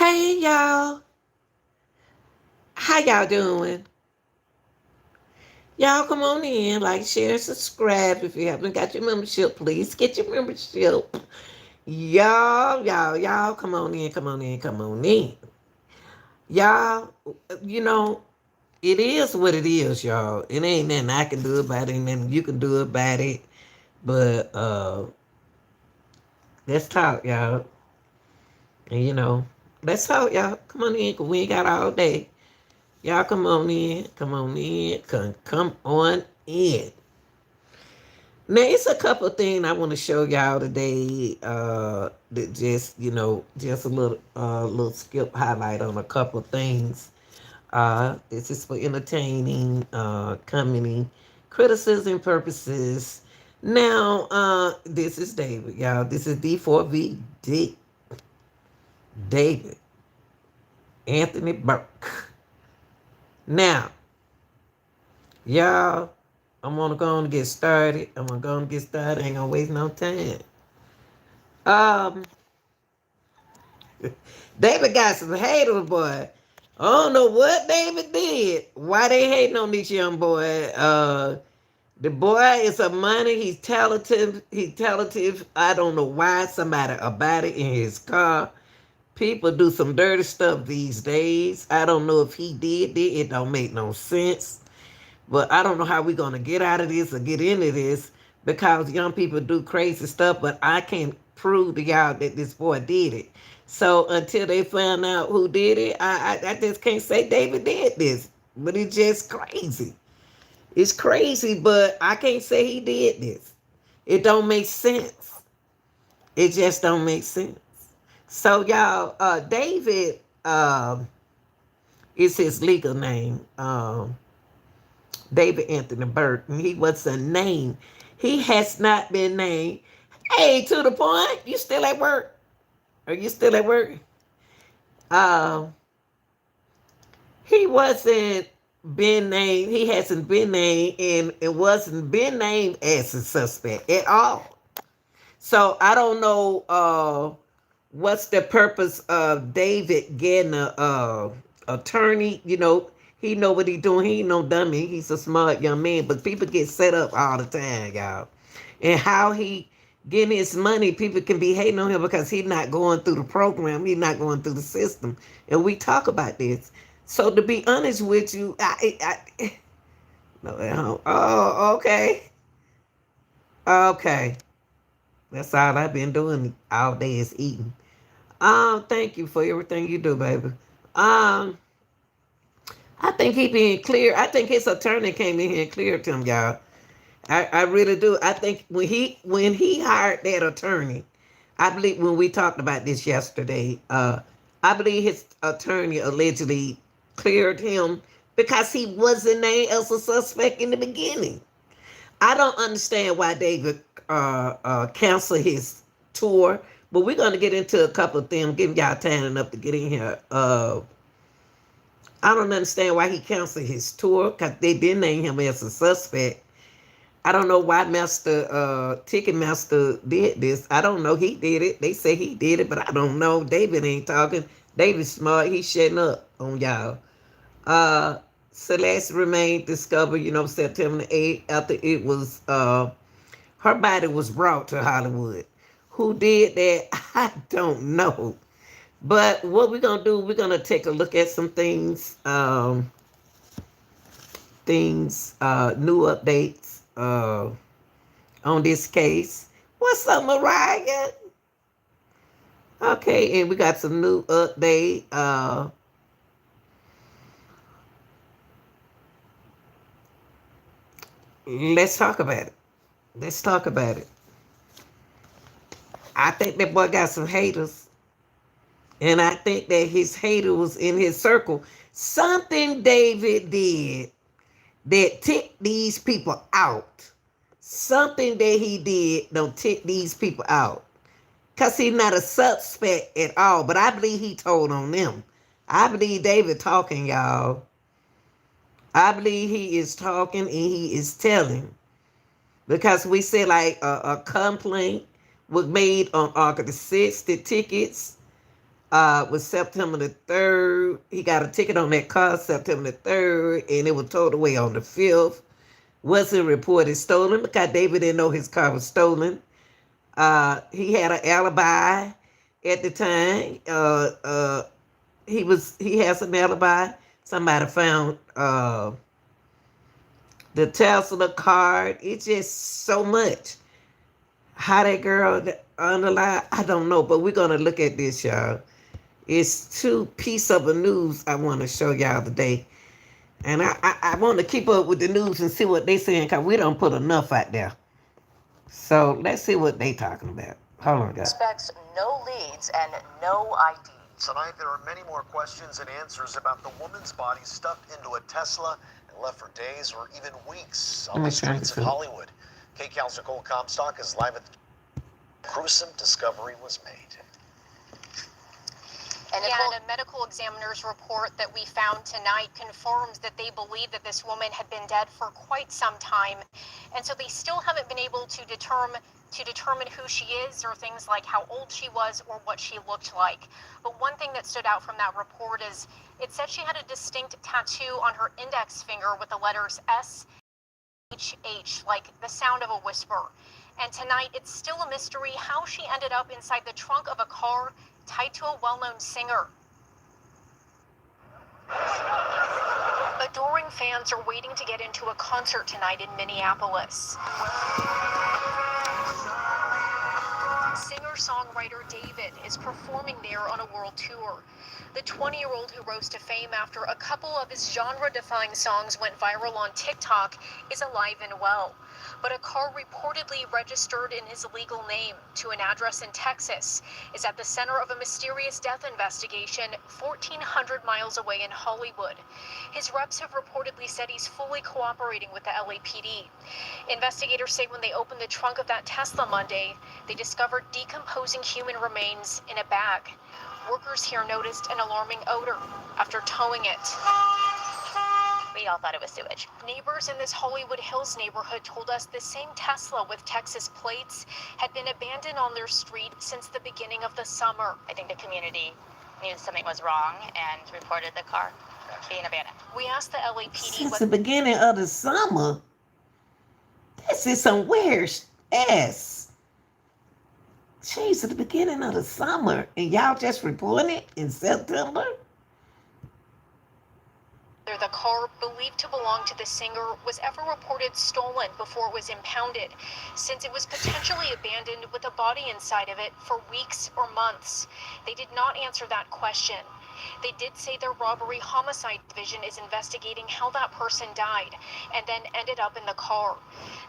Hey y'all, how y'all doing? Y'all come on in, like, share, subscribe. If you haven't got your membership, please get your membership. Y'all, come on in, come on in, come on in. Y'all, you know, it is what it is, y'all. It ain't nothing I can do about it, ain't nothing you can do about it. But let's talk, y'all. And let's talk, y'all. Come on in, cause we ain't got all day. Y'all come on in, come on in, come on in. Now it's a couple of things I want to show y'all today. That just just a little skip highlight on a couple of things. This is for entertaining, comedy, criticism purposes. Now, this is David, y'all. This is D4VD, David Anthony Burke. Now, y'all, I'm gonna go on and get started. I'm gonna go and get started. Ain't gonna waste no time. Um, David got some haters, boy. I don't know what David did. Why they hating on this young boy? The boy is a money. He's talented. He's talented. I don't know why somebody about it in his car. People do some dirty stuff these days. I don't know if he did it. It don't make no sense. But I don't know how we're gonna get out of this or get into this because young people do crazy stuff, but I can't prove to y'all that this boy did it. So until they find out who did it, I just can't say David did this. But it's just crazy. It's crazy, but I can't say he did this. It don't make sense. It just don't make sense. So y'all, David is his legal name. David Anthony Burke. And he was a name. He has not been named. Hey, to the point, you still at work? Are you still at work? Um, he wasn't been named. He hasn't been named, and it wasn't been named as a suspect at all. So I don't know what's the purpose of David getting a attorney. He know what he doing. He ain't no dummy. He's a smart young man. But people get set up all the time, y'all. And how he getting his money, people can be hating on him because he's not going through the program. He's not going through the system. And we talk about this. So to be honest with you, no, oh, okay. Okay. That's all I've been doing all day is eating. Thank you for everything you do, baby. Um, I think he being clear. I think his attorney came in here and cleared him, y'all. I really do. I think when he hired that attorney, I believe when we talked about this yesterday, I believe his attorney allegedly cleared him because he wasn't named as a suspect in the beginning. I don't understand why David canceled his tour, but we're gonna get into a couple of things. Give y'all time enough to get in here. I don't understand why he canceled his tour because they didn't name him as a suspect. I don't know why Master Ticketmaster did this. I don't know. He did it. They say he did it, but I don't know. David ain't talking. David's smart. He's shutting up on y'all. Celeste remained discovered, September the 8th after it was her body was brought to Hollywood. Who did that? I don't know. But what we're gonna do, we're gonna take a look at some things, new updates on this case. What's up, Mariah? Okay, and we got some new update. Let's talk about it. Let's talk about it. I think that boy got some haters. And I think that his hater was in his circle. Something David did that ticked these people out. Something that he did don't tick these people out. Because he's not a suspect at all. But I believe he told on them. I believe David talking, y'all. I believe he is talking and he is telling. Because we said like a complaint was made on August the 6th. The tickets Was September the 3rd. He got a ticket on that car September the 3rd, and it was towed away on the 5th. Wasn't reported stolen because David didn't know his car was stolen. He had an alibi at the time. He has an alibi. Somebody found the Tesla card. It's just so much. How that girl underlined, I don't know, but we're gonna look at this, y'all. It's two pieces of the news I want to show y'all today. And I want to keep up with the news and see what they saying, because we don't put enough out there. So let's see what they talking about. Hold on, guys. Expects no leads and no ID. Tonight, there are many more questions and answers about the woman's body stuffed into a Tesla and left for days or even weeks on the streets of Hollywood. KCAL's Nicole Comstock is live at the gruesome discovery was made. And a medical examiner's report that we found tonight confirms that they believe that this woman had been dead for quite some time. And so they still haven't been able to determine who she is, or things like how old she was or what she looked like. But one thing that stood out from that report is it said she had a distinct tattoo on her index finger with the letters SHH, like the sound of a whisper. And tonight, it's still a mystery how she ended up inside the trunk of a car tied to a well-known singer. Adoring fans are waiting to get into a concert tonight in Minneapolis. Singer-songwriter David is performing there on a world tour. The 20-year-old who rose to fame after a couple of his genre-defying songs went viral on TikTok is alive and well. But a car reportedly registered in his legal name to an address in Texas is at the center of a mysterious death investigation 1,400 miles away in Hollywood. His reps have reportedly said he's fully cooperating with the LAPD. Investigators say when they opened the trunk of that Tesla Monday, they discovered decomposing human remains in a bag. Workers here noticed an alarming odor after towing it. We all thought it was sewage. Neighbors in this Hollywood Hills neighborhood told us the same Tesla with Texas plates had been abandoned on their street since the beginning of the summer. I think the community knew something was wrong and reported the car being abandoned. We asked the LAPD Since the beginning of the summer. This is some weird ass. Jeez, at the beginning of the summer, and y'all just reporting it in September? the car believed to belong to the singer was ever reported stolen before it was impounded, since it was potentially abandoned with a body inside of it for weeks or months. They did not answer that question. They did say their robbery homicide division is investigating how that person died and then ended up in the car.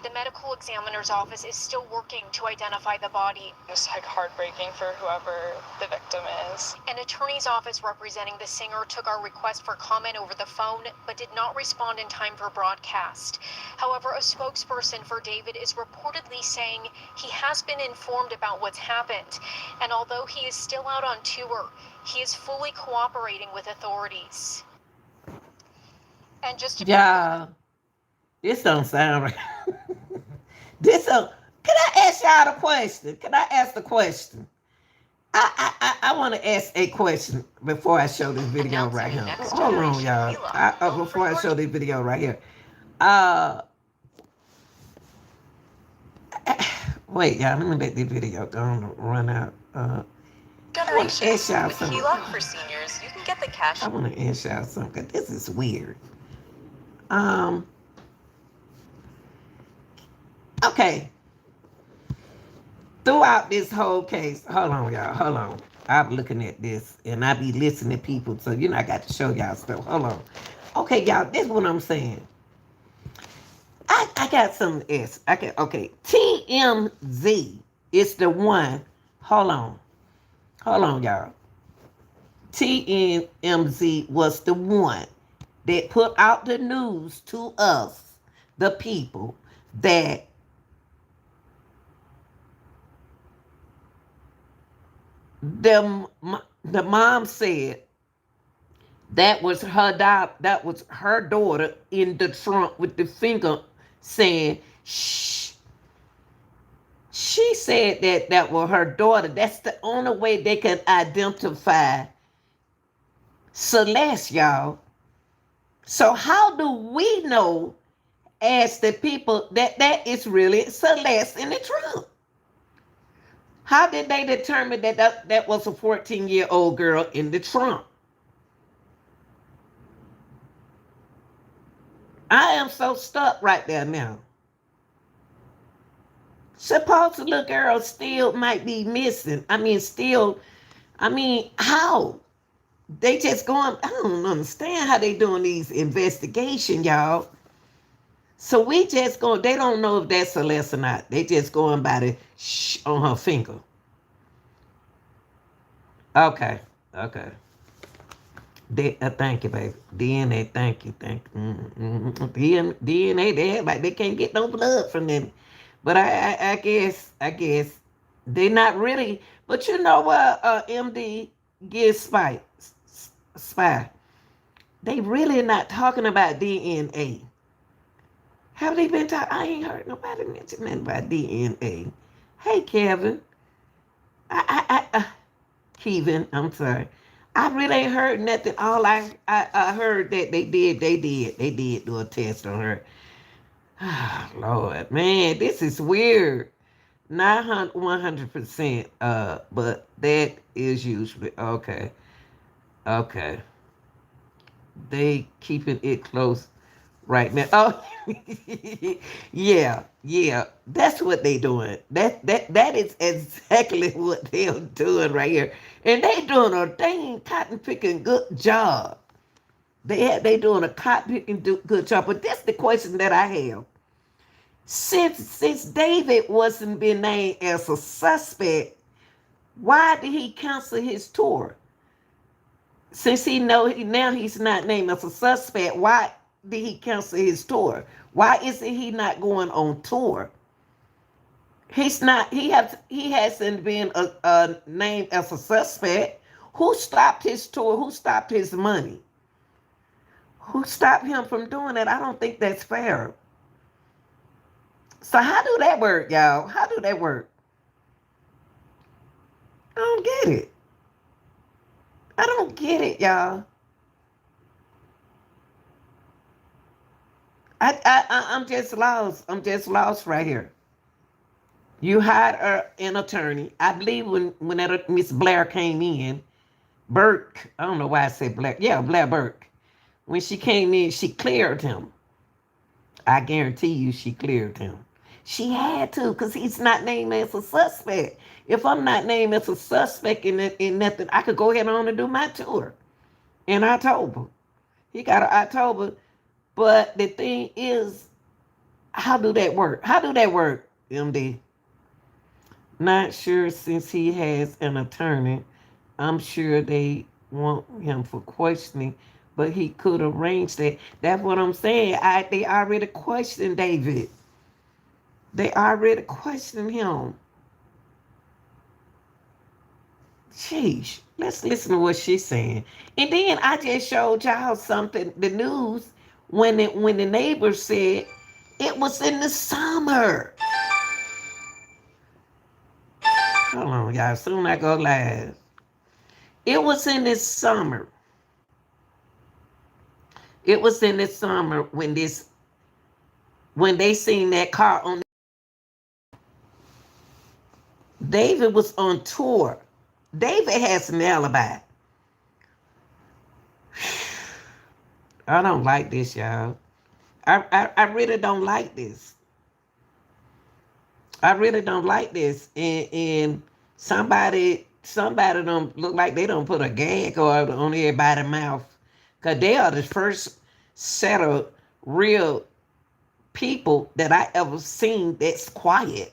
The medical examiner's office is still working to identify the body. It's like heartbreaking for whoever the victim is. An attorney's office representing the singer took our request for comment over the phone, but did not respond in time for broadcast. However, a spokesperson for David is reportedly saying he has been informed about what's happened, and although he is still out on tour, he is fully cooperating with authorities. And just to Yeah, this don't sound right. Can I ask y'all a question? Can I ask the question? I want to ask a question before I show this video right here. Hold on, y'all. Before I show this video right here. Wait, y'all. Let me let this video go on and run out. Generation. With HELOC for seniors, you can get the cash. I want to ask y'all something. This is weird. Okay. Throughout this whole case, hold on, y'all. Hold on. I'm looking at this, and I be listening to people, so I got to show y'all stuff. Hold on. Okay, y'all. This is what I'm saying. I got something else. Okay. TMZ is the one. Hold on, y'all. TMZ was the one that put out the news to us, the people, that the mom said that was her daughter in the trunk with the finger saying, shh. She said that that was her daughter. That's the only way they could identify Celeste, y'all. So how do we know as the people that that is really Celeste in the trunk? How did they determine that that was a 14-year-old girl in the trunk? I am so stuck right there now. Suppose the little girl still might be missing. How? They just going, I don't understand how they doing these investigation, y'all. So we just going, they don't know if that's Celeste or not. They just going by the shh on her finger. Okay, okay. Thank you, baby. DNA, thank you, thank you. DNA, they like they can't get no blood from them. But I guess they not really. But you know what? MD gives spy. They really not talking about DNA. Have they been talking? I ain't heard nobody mention nothing about DNA. Hey, Kevin. Kevin, I'm sorry. I really ain't heard nothing. All I heard that they did do a test on her. Oh, Lord, man, this is weird. Not 100%. But that is usually okay. Okay, they keeping it close right now. Oh, yeah. That's what they doing. That is exactly what they're doing right here, and they doing a dang cotton picking good job. They doing a cotton picking good job. But that's the question that I have. Since David wasn't been named as a suspect, why did he cancel his tour? Since now he's not named as a suspect, why did he cancel his tour? Why isn't he not going on tour? He's not. He hasn't been named as a suspect. Who stopped his tour? Who stopped his money? Who stopped him from doing that? I don't think that's fair. So how do that work, y'all? How do that work? I don't get it. I don't get it, y'all. I'm just lost. I'm just lost right here. You hired an attorney. I believe when that Miss Blair came in, Burke. I don't know why I said Blair. Yeah, Blair Burke. When she came in, she cleared him. I guarantee you, she cleared him. She had to, because he's not named as a suspect. If I'm not named as a suspect in nothing, I could go ahead on and do my tour in October. He got an October. But the thing is, how do that work? How do that work, MD? Not sure since he has an attorney. I'm sure they want him for questioning, but he could arrange that. That's what I'm saying. They already questioned David. They already questioned him. Sheesh. Let's listen to what she's saying. And then I just showed y'all something, the news, when the neighbor said it was in the summer. Hold on, y'all. Soon I go live. It was in the summer. It was in the summer when they seen that car on. David was on tour. David has an alibi. I don't like this, y'all. I really don't like this. I really don't like this. And somebody don't look like they don't put a gag on everybody's mouth. Because they are the first set of real people that I ever seen that's quiet.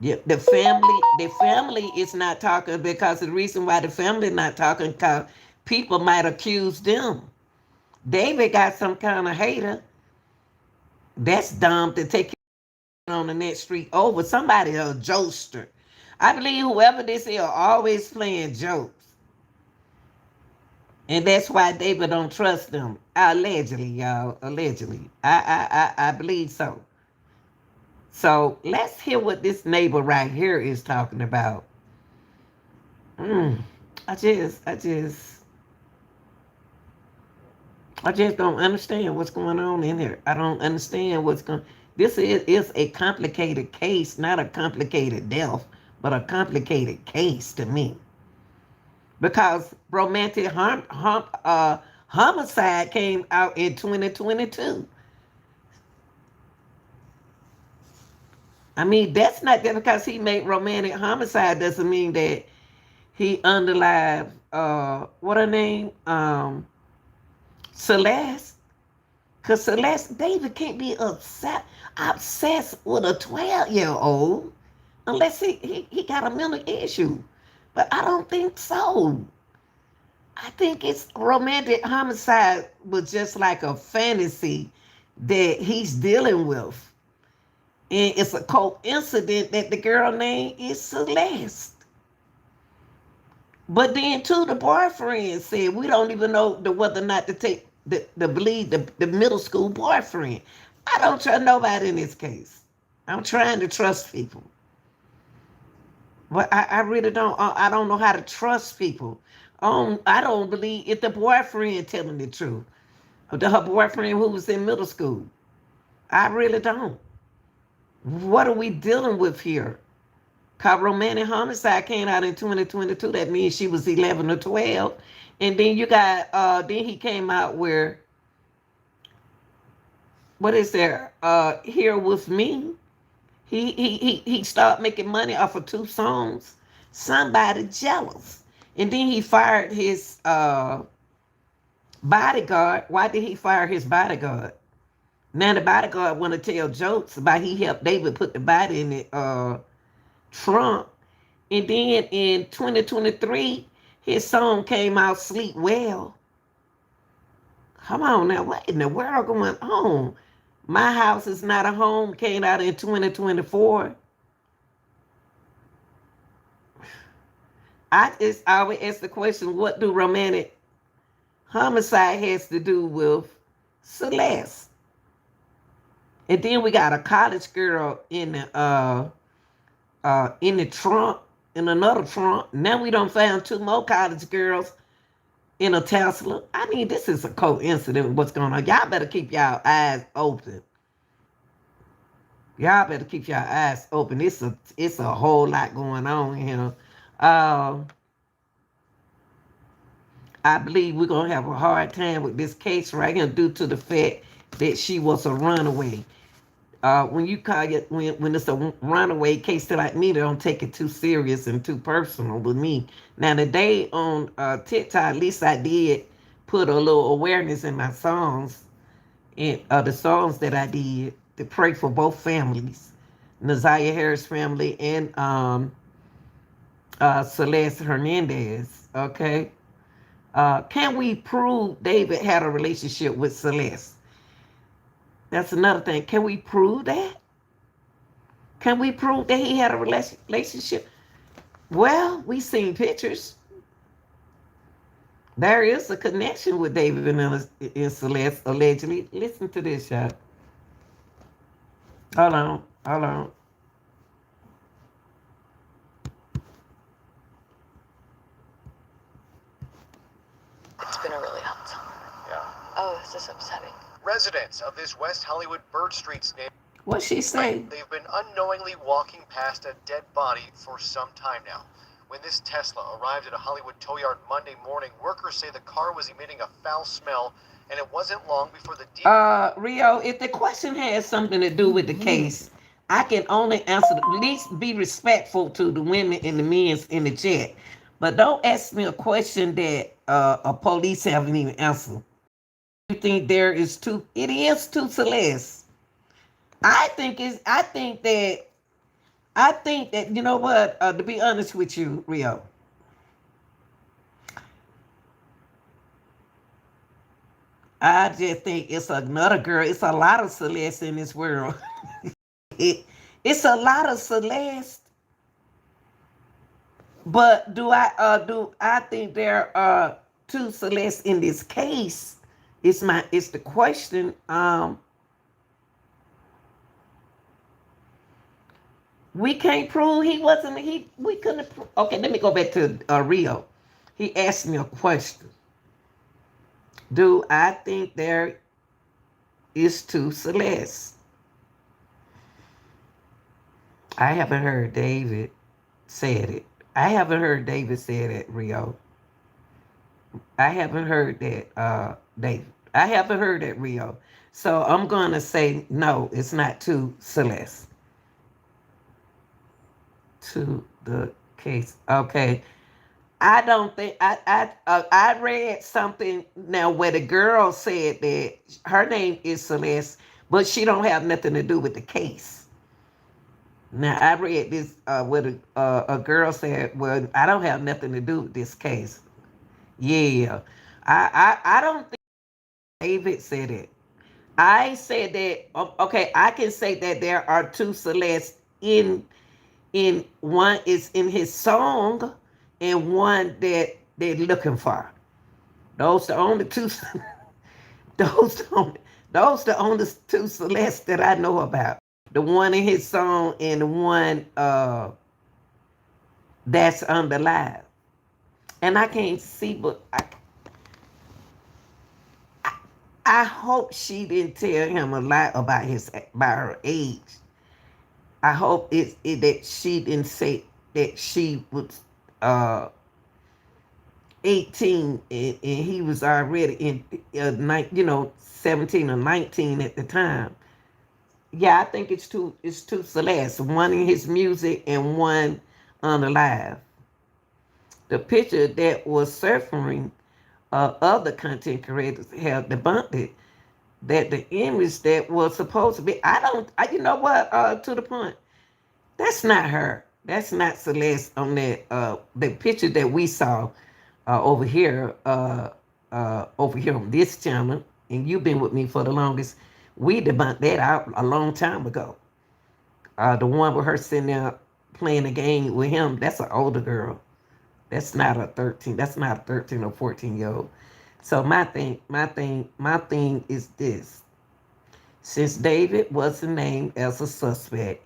Yeah, the family is not talking because the reason why the family not talking because people might accuse them. David got some kind of hater. That's dumb to take on the next street over. Somebody a jokester. I believe whoever this is are always playing jokes. And that's why David don't trust them. Allegedly, y'all. Allegedly. I believe so. So let's hear what this neighbor right here is talking about. Mm, I just don't understand what's going on in here. I don't understand what's going. This is a complicated case, not a complicated death, but a complicated case to me. Because homicide came out in 2022. I mean, that's not that because he made romantic homicide doesn't mean that he underlied what her name? Celeste. Cause Celeste David can't be obsessed with a 12-year-old unless he got a mental issue. But I don't think so. I think it's romantic homicide was just like a fantasy that he's dealing with. And it's a coincidence that the girl name is Celeste. But then too, the boyfriend said we don't even know whether or not to take the believe the middle school boyfriend. I don't trust nobody in this case. I'm trying to trust people. But I really don't. I don't know how to trust people. I don't believe if the boyfriend telling the truth. Her boyfriend who was in middle school. I really don't. What are we dealing with here? Cause romantic homicide came out in 2022. That means she was 11 or 12. And then you got, then he came out where, what is there? Here With Me. He started making money off of 2 songs. Somebody Jealous. And then he fired his bodyguard. Why did he fire his bodyguard? Now the bodyguard want to tell jokes about he helped David put the body in the trunk. And then in 2023, his song came out, Sleep Well. Come on now, what in the world going on? My House Is Not a Home came out in 2024. I just always ask the question, what do romantic homicide has to do with Celeste? And then we got a college girl in the trunk, in another trunk. Now we done found 2 more college girls in a Tesla. I mean, this is a coincidence with what's going on. Y'all better keep y'all eyes open. Y'all better keep your eyes open. It's a whole lot going on here. I believe we're gonna have a hard time with this case right here due to the fact that she was a runaway. When you call it when it's a runaway case, like me, they don't take it too serious and too personal with me. Now today on TikTok, at least I did put a little awareness in my songs, and the songs that I did to pray for both families, Nazaria Harris family and Celeste Hernandez. Okay, can we prove David had a relationship with Celeste? That's another thing. Can we prove that? Can we prove that he had a relationship? Well, we seen pictures. There is a connection with David and Celeste, allegedly. Listen to this, y'all. Hold on. It's been a really hot summer. Yeah. Oh, this is upsetting. Residents of this West Hollywood Bird Street neighborhood. What she say? They've been unknowingly walking past a dead body for some time now. When this Tesla arrived at a Hollywood tow yard Monday morning, workers say the car was emitting a foul smell, and it wasn't long before the Rio, if the question has something to do with the case, I can only answer. At least be respectful to the women and the men in the chat, but don't ask me a question that a police haven't even answered. You think there is two? It is two Celeste. I think that you know what? To be honest with you, Rio, I just think it's another girl. It's a lot of Celeste in this world. It's a lot of Celeste. But do I think there are two Celeste in this case? It's the question. We can't prove he wasn't. We couldn't. Okay, let me go back to Rio. He asked me a question. Do I think there is two Celeste? I haven't heard David said it. I haven't heard David say it, Rio. I haven't heard that, David. I haven't heard that, Rio. So I'm gonna say no. It's not two Celeste. To the case. Okay. I don't think I read something now where the girl said that her name is Celeste, but she don't have nothing to do with the case. Now I read this where a girl said, "Well, I don't have nothing to do with this case." Yeah, I don't think David said it. I said that. Okay, I can say that there are two Celeste in one is in his song and one that they're looking for. Those the only two those the only, those the only two Celeste that I know about. The one in his song and the one that's on the live. And I can't see but I hope she didn't tell him a lie about her age. I hope that she didn't say that she was uh 18 and he was already in 17 or 19 at the time. Yeah, I think it's two Celeste, one in his music and one on the live. The picture that was surfacing, other content creators have debunked it, that the image that was supposed to be, you know what, to the point, that's not her. That's not Celeste on that, the picture that we saw over here on this channel, and you've been with me for the longest. We debunked that out a long time ago. The one with her sitting there playing a game with him, that's an older girl. That's not a 13. That's not a 13 or 14-year old. So my thing is this. Since David wasn't named as a suspect,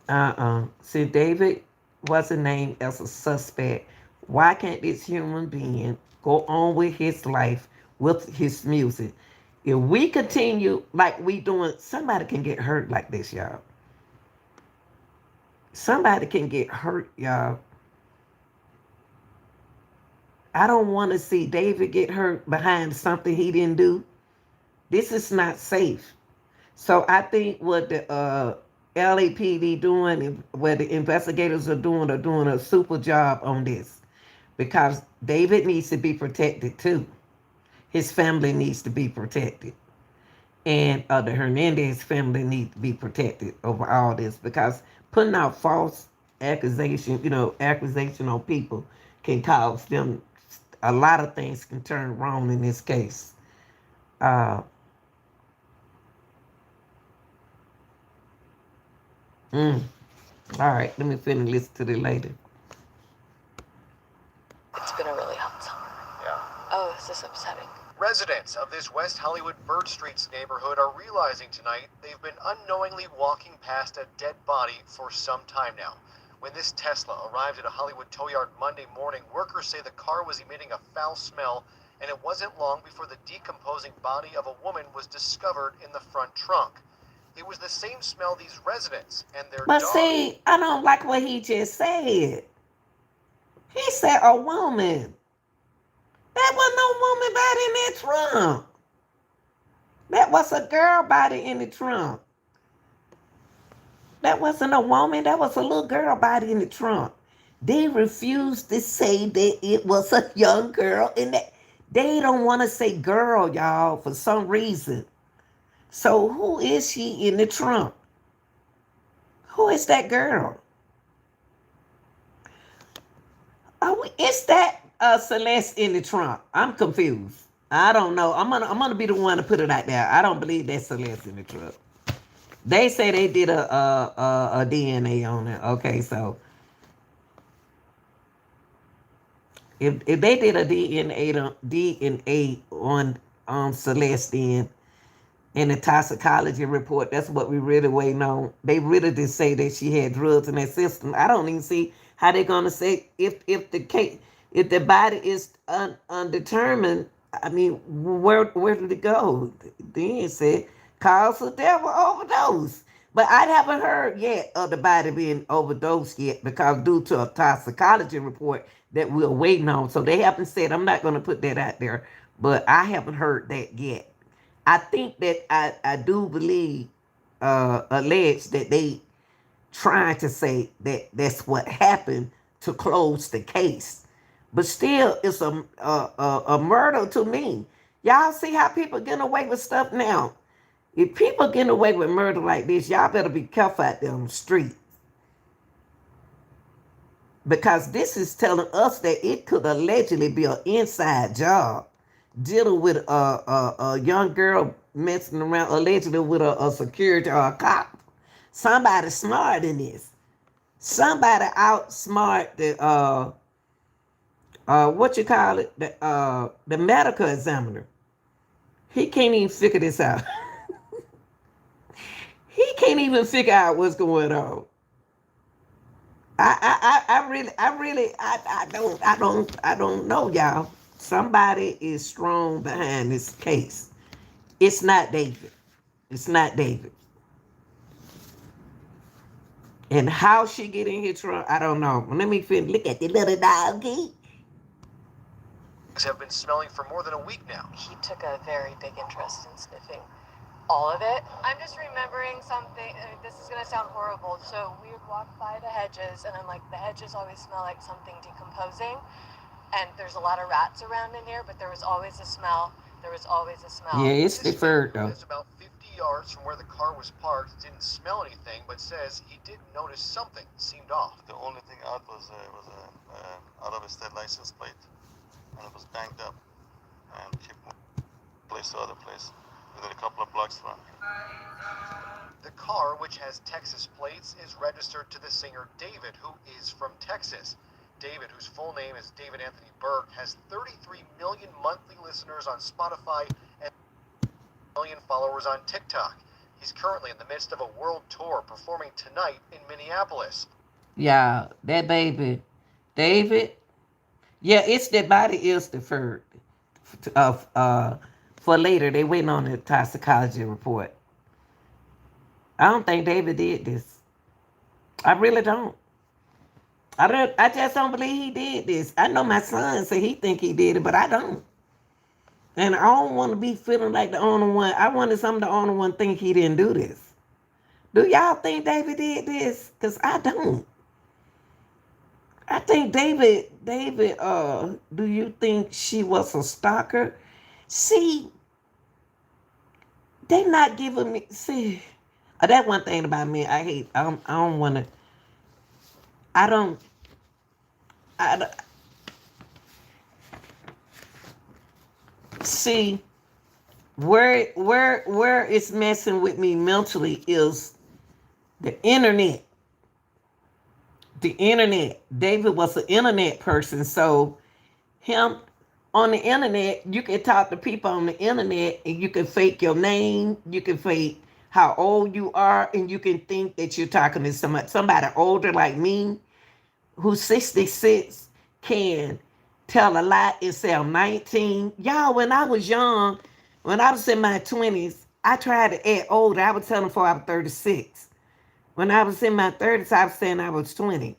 since David wasn't named as a suspect, why can't this human being go on with his life, with his music? If we continue like we doing, somebody can get hurt like this, y'all. Somebody can get hurt, y'all. I don't want to see David get hurt behind something he didn't do. This is not safe. So I think what the LAPD doing, and what the investigators are doing a super job on this, because David needs to be protected too. His family needs to be protected, and the Hernandez family needs to be protected over all this, because putting out false accusation on people can cause them a lot of things can turn wrong in this case. Uh, mm. All right, let me finish listen to the later. It's been a really hot summer. Yeah. Oh, this is upsetting. Residents of this West Hollywood Bird Streets neighborhood are realizing tonight they've been unknowingly walking past a dead body for some time now. When this Tesla arrived at a Hollywood tow yard Monday morning, workers say the car was emitting a foul smell, and it wasn't long before the decomposing body of a woman was discovered in the front trunk. It was the same smell these residents and their But dog. see, I don't like what he just said. He said a woman. That was no woman body in that trunk. That was a girl body in the trunk. That wasn't a woman. That was a little girl body in the trunk. They refused to say that it was a young girl in that. They don't want to say girl, y'all, for some reason. So who is she in the trunk? Who is that girl? Is that Celeste in the trunk? I'm confused. I don't know. I'm gonna be the one to put it out there. I don't believe that's Celeste in the trunk. They say they did a DNA on it. Okay, so if they did a DNA on Celeste, then in the toxicology report. That's what we really waiting on. They really did say that she had drugs in that system. I don't even see how they're gonna say if the case, if the body is undetermined. I mean, where did it go? Then it said cause of death or overdose. But I haven't heard yet of the body being overdosed yet because due to a toxicology report that we're waiting on. So they haven't said, I'm not going to put that out there, but I haven't heard that yet. I think that I do believe, allege that they trying to say that that's what happened to close the case. But still, it's a murder to me. Y'all see how people getting away with stuff now? If people getting away with murder like this, y'all better be careful out there on the street. Because this is telling us that it could allegedly be an inside job dealing with a young girl messing around allegedly with a security or a cop. Somebody smart in this. Somebody outsmart the what you call it, the medical examiner. He can't even figure this out. He can't even figure out what's going on. I don't know, y'all. Somebody is strong behind this case. It's not David. It's not David. And how she get in here, Trump, I don't know. Let me finish. Look at the little doggy. Have been smelling for more than a week now. He took a very big interest in sniffing all of it. I'm just remembering something. This is going to sound horrible. So we would walk by the hedges, and I'm like, the hedges always smell like something decomposing. And there's a lot of rats around in here, but there was always a smell. There was always a smell. Yeah, it's deferred though. It's about 50 yards from where the car was parked. Didn't smell anything, but says he did notice something seemed off. The only thing out was a out of a state license plate, and it was banked up and kept place to other place within a couple of blocks from. The car, which has Texas plates, is registered to the singer David, who is from Texas. David, whose full name is David Anthony Berg, has 33 million monthly listeners on Spotify and 1 million followers on TikTok. He's currently in the midst of a world tour, performing tonight in Minneapolis. Yeah, that baby, David. Yeah, it's the body is deferred. For later, they waiting on the toxicology report. I don't think David did this. I really don't. I just don't believe he did this. I know my son said he think he did it, but I don't. And I don't want to be feeling like the only one. I wanted some of the only one think he didn't do this. Do y'all think David did this? Because I don't. I think David, do you think she was a stalker? See, they not giving me, see, that one thing about me, I hate, I don't want to, I don't, see, where it's messing with me mentally is the internet. The internet. David was an internet person, so him on the internet, you can talk to people on the internet and you can fake your name, you can fake how old you are, and you can think that you're talking to somebody older like me, who's 66, can tell a lie and say I'm 19. Y'all, when I was young, when I was in my 20s, I tried to act older. I was telling before I was 36. When I was in my 30s, I was saying I was 20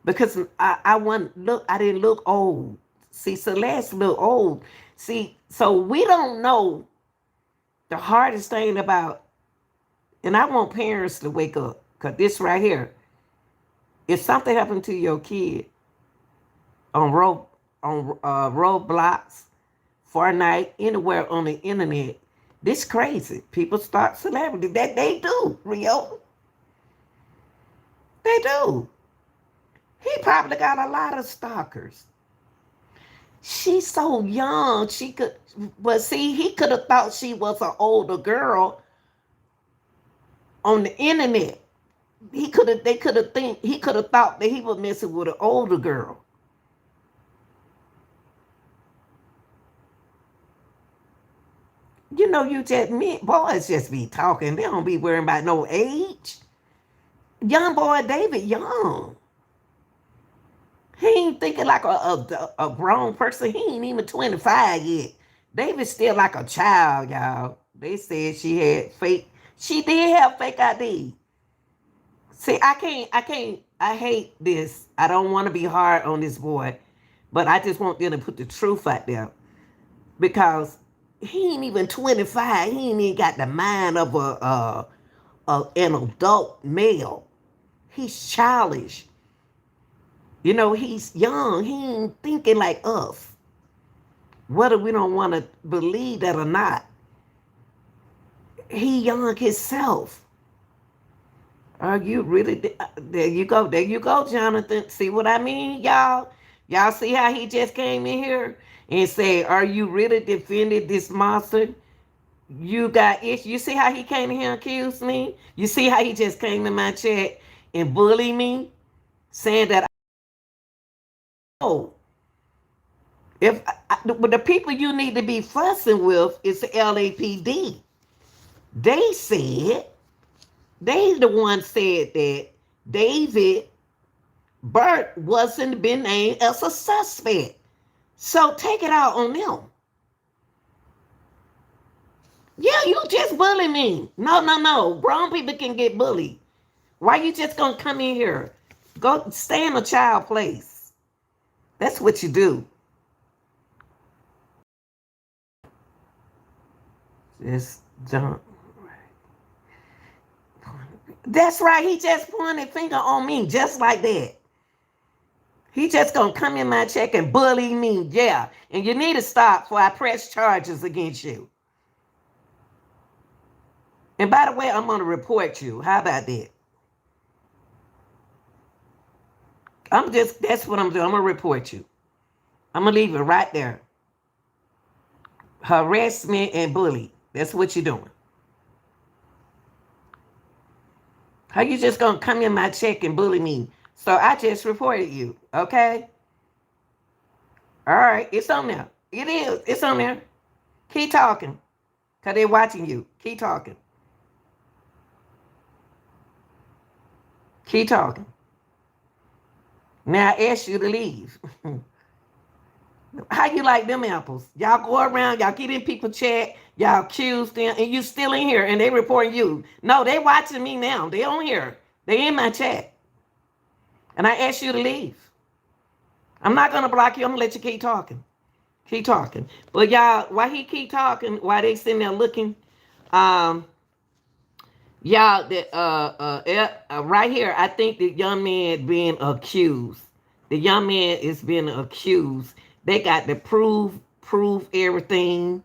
because I didn't look old. See, Celeste look old. See, so we don't know the hardest thing about, and I want parents to wake up because this right here, if something happened to your kid on Roblox, Fortnite, anywhere on the internet, this crazy. People start celebrity. That they do, Rio. They do. He probably got a lot of stalkers. She's so young. She could, but see, he could have thought she was an older girl on the internet. He could have thought that he was messing with an older girl. You know, you just me boys just be talking. They don't be worrying about no age. Young boy David young. He ain't thinking like a grown person. He ain't even 25 yet. David's still like a child, y'all. They said she had fake. She did have fake ID. See, I hate this. I don't want to be hard on this boy, but I just want them to put the truth out there because he ain't even 25. He ain't even got the mind of an adult male. He's childish. You know, he's young. He ain't thinking like us. Whether we don't want to believe that or not, he young himself. Are you really? There you go. There you go, Jonathan. See what I mean, y'all? Y'all see how he just came in here and said, are you really defending this monster? You got it. You see how he came in here and accused me? You see how he just came in my chat and bullied me, saying that, oh, but the people you need to be fussing with is the LAPD. They said, they the one said that David Burt wasn't been named as a suspect. So take it out on them. Yeah, you just bully me. No. Grown people can get bullied. Why you just gonna come in here? Go stay in a child place. That's what you do. Just don't. That's right. He just pointed finger on me just like that. He just gonna come in my check and bully me. Yeah. And you need to stop before I press charges against you. And by the way, I'm gonna report you. How about that? That's what I'm doing. I'm gonna report you. I'm gonna leave it right there. Harassment and bully. That's what you're doing. How you just gonna come in my check and bully me? So I just reported you, okay? All right, it's on there. It is. It's on there. Keep talking, because they're watching you. Keep talking. Keep talking. Now I ask you to leave. How you like them apples? Y'all go around, y'all get in people chat, y'all accuse them, and you still in here, and they reporting you. No, they watching me now. They on here. They in my chat. And I ask you to leave. I'm not gonna block you. I'm gonna let you keep talking. Keep talking. But y'all, while he keep talking, while they sitting there looking, y'all, that right here, I think the young man being accused. The young man is being accused. They got to prove everything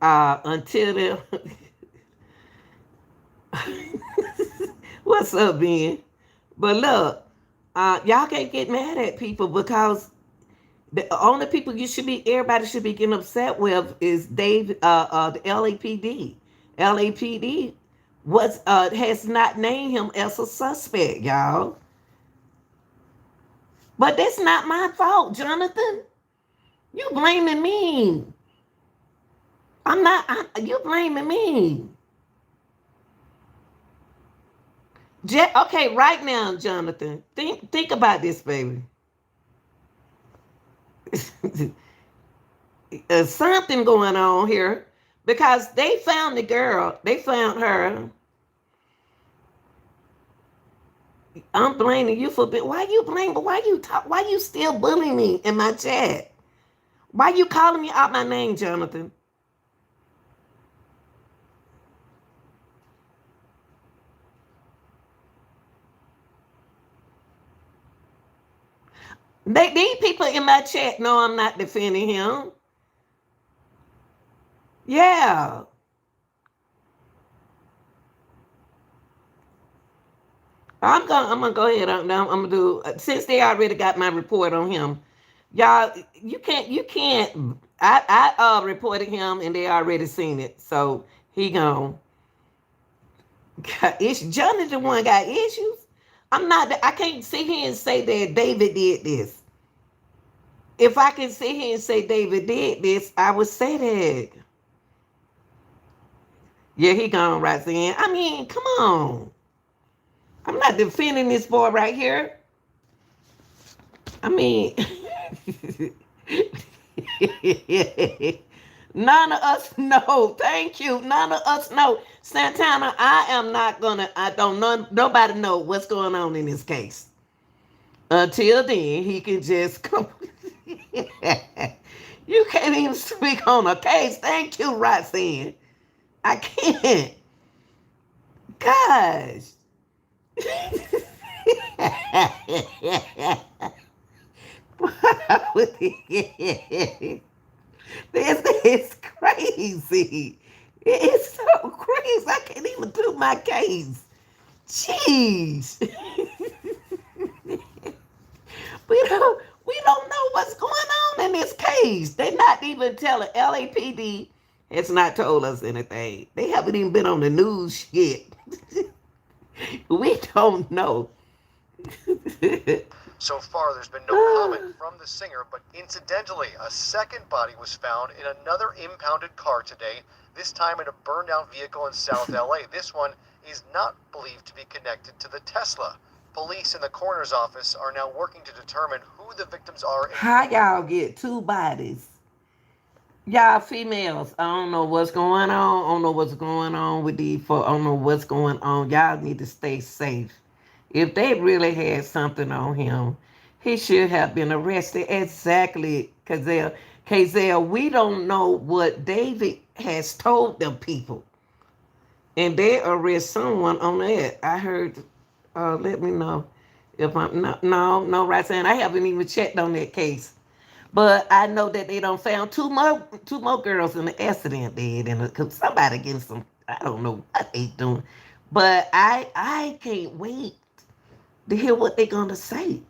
until the what's up, Ben? But look, y'all can't get mad at people because the only people everybody should be getting upset with is the LAPD. LAPD has not named him as a suspect, y'all. But that's not my fault, Jonathan. You blaming me. I'm not. You blaming me. Okay, right now, Jonathan. Think about this, baby. There's something going on here because they found the girl. They found her. I'm blaming you for why you blame, but why you still bullying me in my chat? Why you calling me out my name, Jonathan? These people in my chat know I'm not defending him. Yeah. I'm gonna go ahead. I'm gonna do since they already got my report on him. Y'all, you can't. I reported him and they already seen it, so he gone. Johnny the one got issues. I can't sit here and say that David did this. If I can sit here and say David did this, I would say that. Yeah, he gone right then. I mean, come on. I'm not defending this boy right here. I mean, none of us know. Thank you. None of us know. Santana, I am not gonna. I don't know. Nobody know what's going on in this case. Until then, he can just come. You can't even speak on a case. Thank you, Roxanne. I can't. Gosh. This is crazy. It is so crazy. I can't even do my case. Jeez. We don't know what's going on in this case. They're not even telling. LAPD has not told us anything. They haven't even been on the news yet. We don't know. So far, there's been no comment from the singer, but incidentally, a second body was found in another impounded car today, this time in a burned out vehicle in South LA. This one is not believed to be connected to the Tesla. Police in the coroner's office are now working to determine who the victims are. How y'all get two bodies? Y'all females, I don't know what's going on. I don't know what's going on with D4. I don't know what's going on. Y'all need to stay safe. If they really had something on him, he should have been arrested. Exactly, Kazelle. Kazelle, we don't know what David has told them people. And they arrest someone on that. I heard, let me know if I'm not, no, right, saying I haven't even checked on that case. But I know that they don't found two more girls in the accident dead, and cause somebody getting some, I don't know what they doing, but I can't wait to hear what they're gonna say.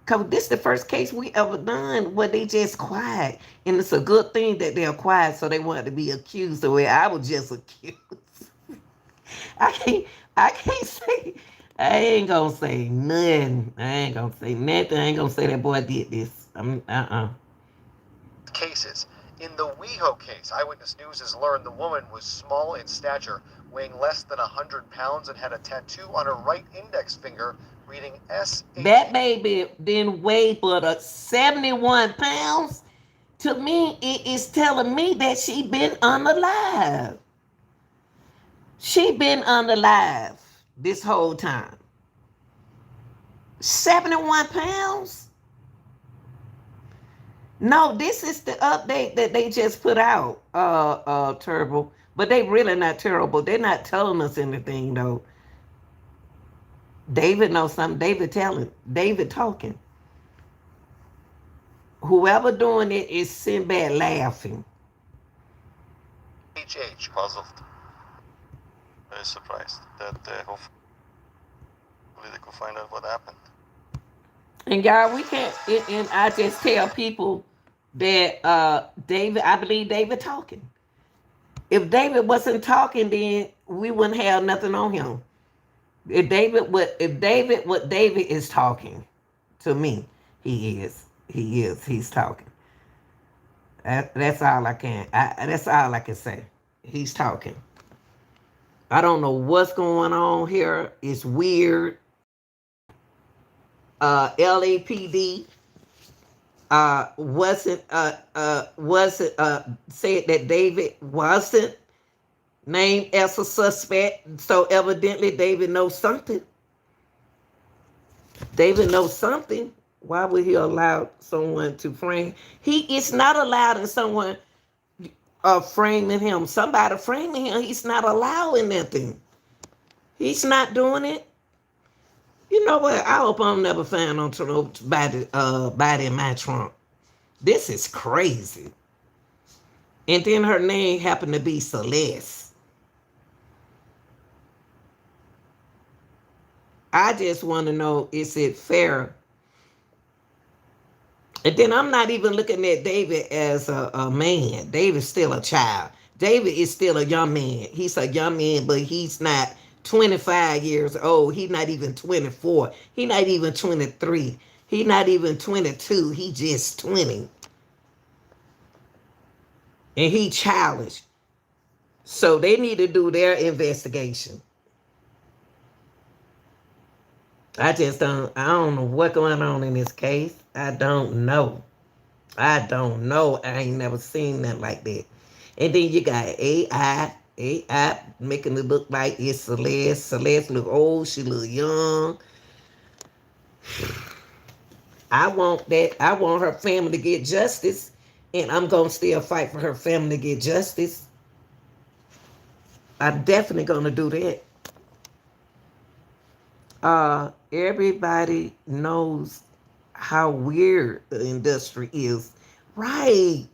Cause this is the first case we ever done where they just quiet, and it's a good thing that they're quiet, so they wanted to be accused the way I was just accused. I can't, I can't say. I ain't gonna say nothing. I ain't gonna say nothing. I ain't gonna say that boy did this. Cases. In the WeHo case, Eyewitness News has learned the woman was small in stature, weighing less than 100 pounds, and had a tattoo on her right index finger reading S. That baby didn't weigh but 71 pounds. To me, it is telling me that she been unalive. She been unalive this whole time. 71 pounds? No, this is the update that they just put out, Turbo. But they really not terrible. They're not telling us anything though. David knows something. David talking. Whoever doing it is Sinbad laughing. HH. Puzzled. Very surprised that hopefully they could find out what happened. And y'all, we can't, and I just tell people that David, I believe David talking. If David wasn't talking, then we wouldn't have nothing on him. What David is talking to me, he's talking. That's all I can. That's all I can say. He's talking. I don't know what's going on here. It's weird. LAPD wasn't said that David wasn't named as a suspect. So evidently David knows something. David knows something. Why would he allow someone to frame? He is not allowed in someone framing him. Somebody framing him. He's not allowing nothing. He's not doing it. You know what? I hope I'm never found on body in my trunk. This is crazy. And then her name happened to be Celeste. I just want to know, is it fair? And then I'm not even looking at David as a man. David's still a child. David is still a young man. He's a young man, but he's not 25 years old. He's not even 24. He's not even 23. He's not even 22. He just 20. And he childish. So they need to do their investigation. I don't know what's going on in this case. I don't know. I don't know. I ain't never seen nothing like that. And then you got AI making it look like it's Celeste. Celeste look old, she look young. I want that. I want her family to get justice. And I'm gonna still fight for her family to get justice. I'm definitely gonna do that. Everybody knows how weird the industry is, right?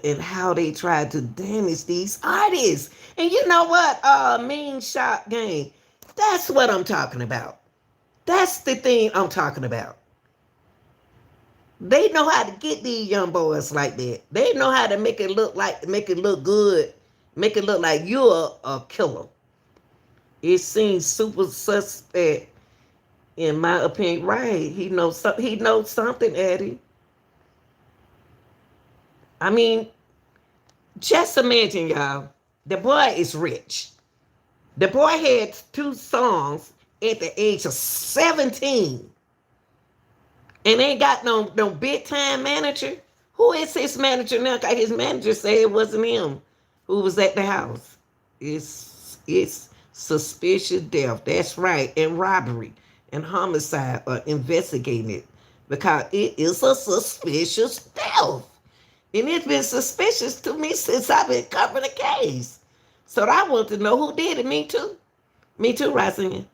And how they try to damage these artists. And you know what? Mean Shot Gang. That's what I'm talking about. That's the thing I'm talking about. They know how to get these young boys like that. They know how to make it look good, make it look like you're a killer. It seems super suspect, in my opinion. Right? He knows something, Eddie. I mean, just imagine, y'all. The boy is rich. The boy had 2 songs at the age of 17, and ain't got no big time manager. Who is his manager now? 'Cause his manager said it wasn't him who was at the house. It's suspicious death. That's right, and robbery and homicide are investigating it because it is a suspicious death. And it's been suspicious to me since I've been covering the case. So I want to know who did it. Me too. Me too, Rosin.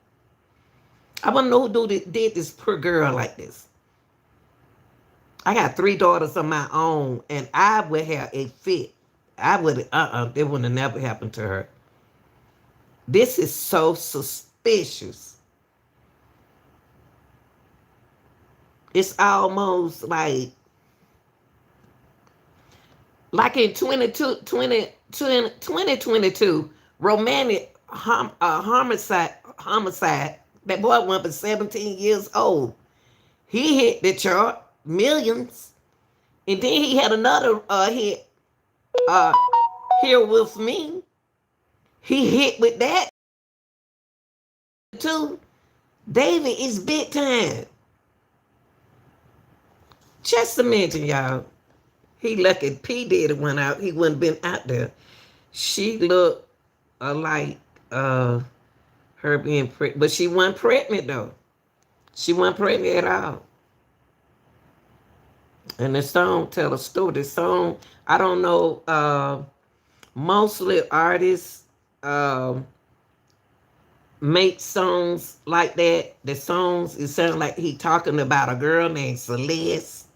I want to know who did this poor girl like this. I got 3 daughters of my own, and I would have a fit. I would, it would have never happened to her. This is so suspicious. It's almost like in 2022, romantic homicide. That boy went for 17 years old. He hit the chart, millions. And then he had another hit, Here With Me. He hit with that too. David is big time. Just imagine, y'all. He lucky P Diddy went out. He wouldn't been out there. She looked like her being pregnant, but she wasn't pregnant though. She wasn't pregnant at all. And the song tell a story. The song, I don't know. Mostly artists make songs like that. The songs, it sounds like he talking about a girl named Celeste.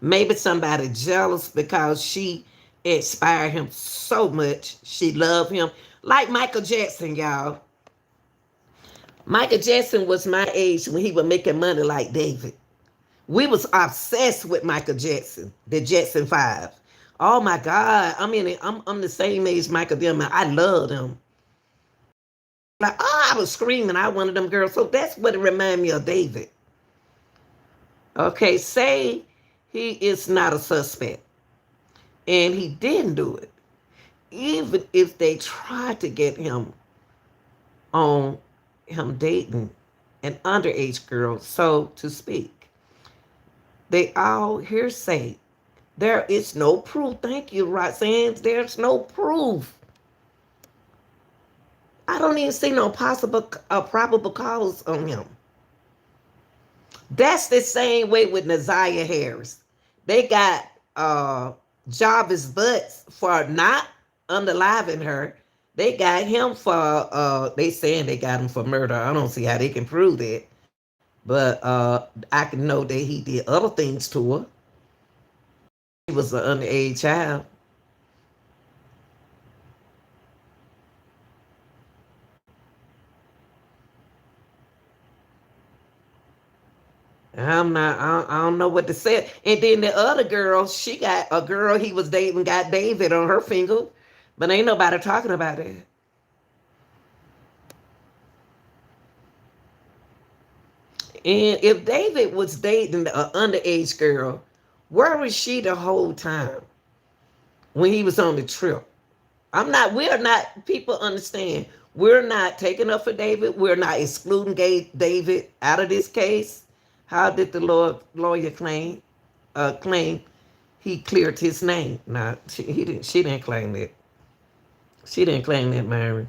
Maybe somebody jealous because she inspired him so much. She loved him. Like Michael Jackson, y'all. Michael Jackson was my age when he was making money like David. We was obsessed with Michael Jackson, the Jackson 5. Oh my God. I mean, I'm the same age Michael Dillman. I love him. Like, I was screaming. I wanted them girls. So that's what it reminded me of David. Okay, say he is not a suspect. And he didn't do it. Even if they tried to get him on him dating an underage girl, so to speak. They all hearsay. There is no proof. Thank you, Roxanne. There's no proof. I don't even see no probable cause on him. That's the same way with Naziah Harris. They got Jarvis Butts for not unaliving her. They got him for they saying they got him for murder. I don't see how they can prove that. But I can know that he did other things to her. He was an underage child. I don't know what to say. And then the other girl, she got a girl he was dating, got David on her finger. But ain't nobody talking about it. And if David was dating an underage girl, where was she the whole time when he was on the trip? We're not, people understand, we're not taking up for David. We're not excluding David out of this case. How did the lawyer claim he cleared his name? Nah, she didn't claim that. She didn't claim that, Mary.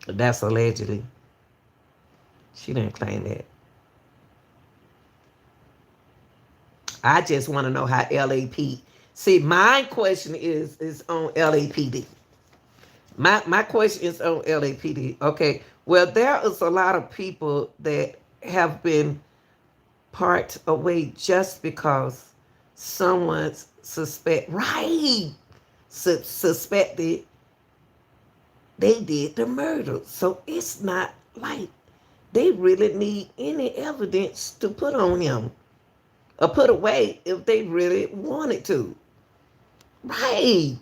That's allegedly. She didn't claim that. I just want to know how LAP. See, my question is on LAPD. My question is on LAPD. Okay. Well, there is a lot of people that have been part away just because someone suspected they did the murder. So it's not like they really need any evidence to put on him or put away if they really wanted to. Right.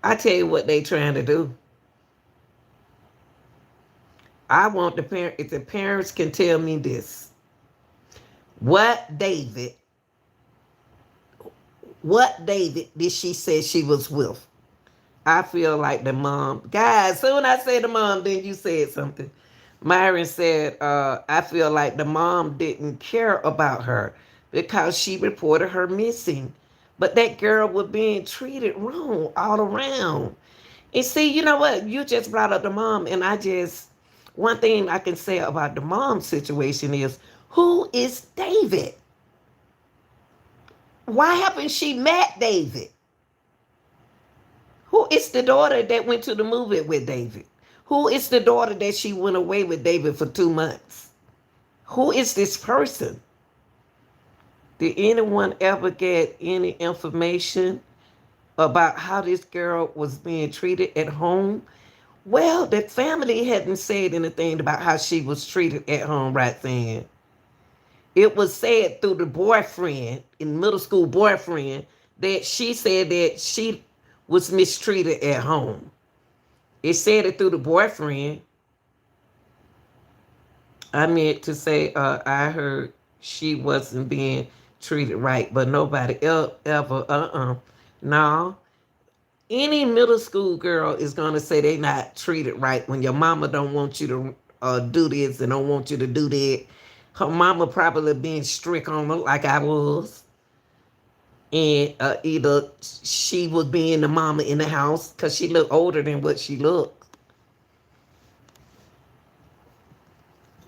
I tell you what they trying to do. I want the parent, if the parents can tell me this, what David did she say she was with? I feel like the mom, guys, soon I say the mom, then you said something. Myron said, I feel like the mom didn't care about her because she reported her missing. But that girl was being treated wrong all around. And see, you know what? You just brought up the mom, and one thing I can say about the mom situation is, who is David? Why haven't she met David? Who is the daughter that went to the movie with David? Who is the daughter that she went away with David for 2 months? Who is this person? Did anyone ever get any information about how this girl was being treated at home? Well, the family hadn't said anything about how she was treated at home right then. It was said through the boyfriend, in middle school boyfriend, that she said that she was mistreated at home. It said it through the boyfriend. I meant to say, I heard she wasn't being treated right, but nobody ever, no. Any middle school girl is going to say they not treated right when your mama don't want you to do this and don't want you to do that. Her mama probably being strict on her like I was. And either she was being the mama in the house because she looked older than what she looked.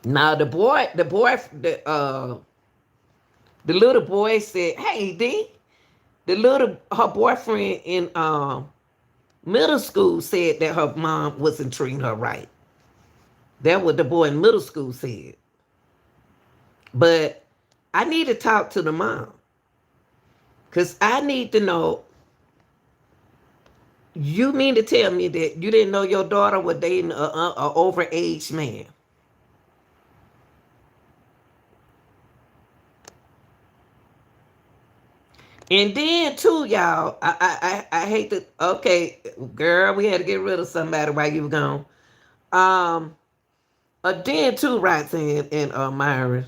Now the little boy said, "Hey, D." Her boyfriend in middle school said that her mom wasn't treating her right. That's what the boy in middle school said. But I need to talk to the mom because I need to know. You mean to tell me that you didn't know your daughter was dating a overage man? And then too, y'all, I hate to. Okay, girl, we had to get rid of somebody while you were gone. Then too, right saying in Myron,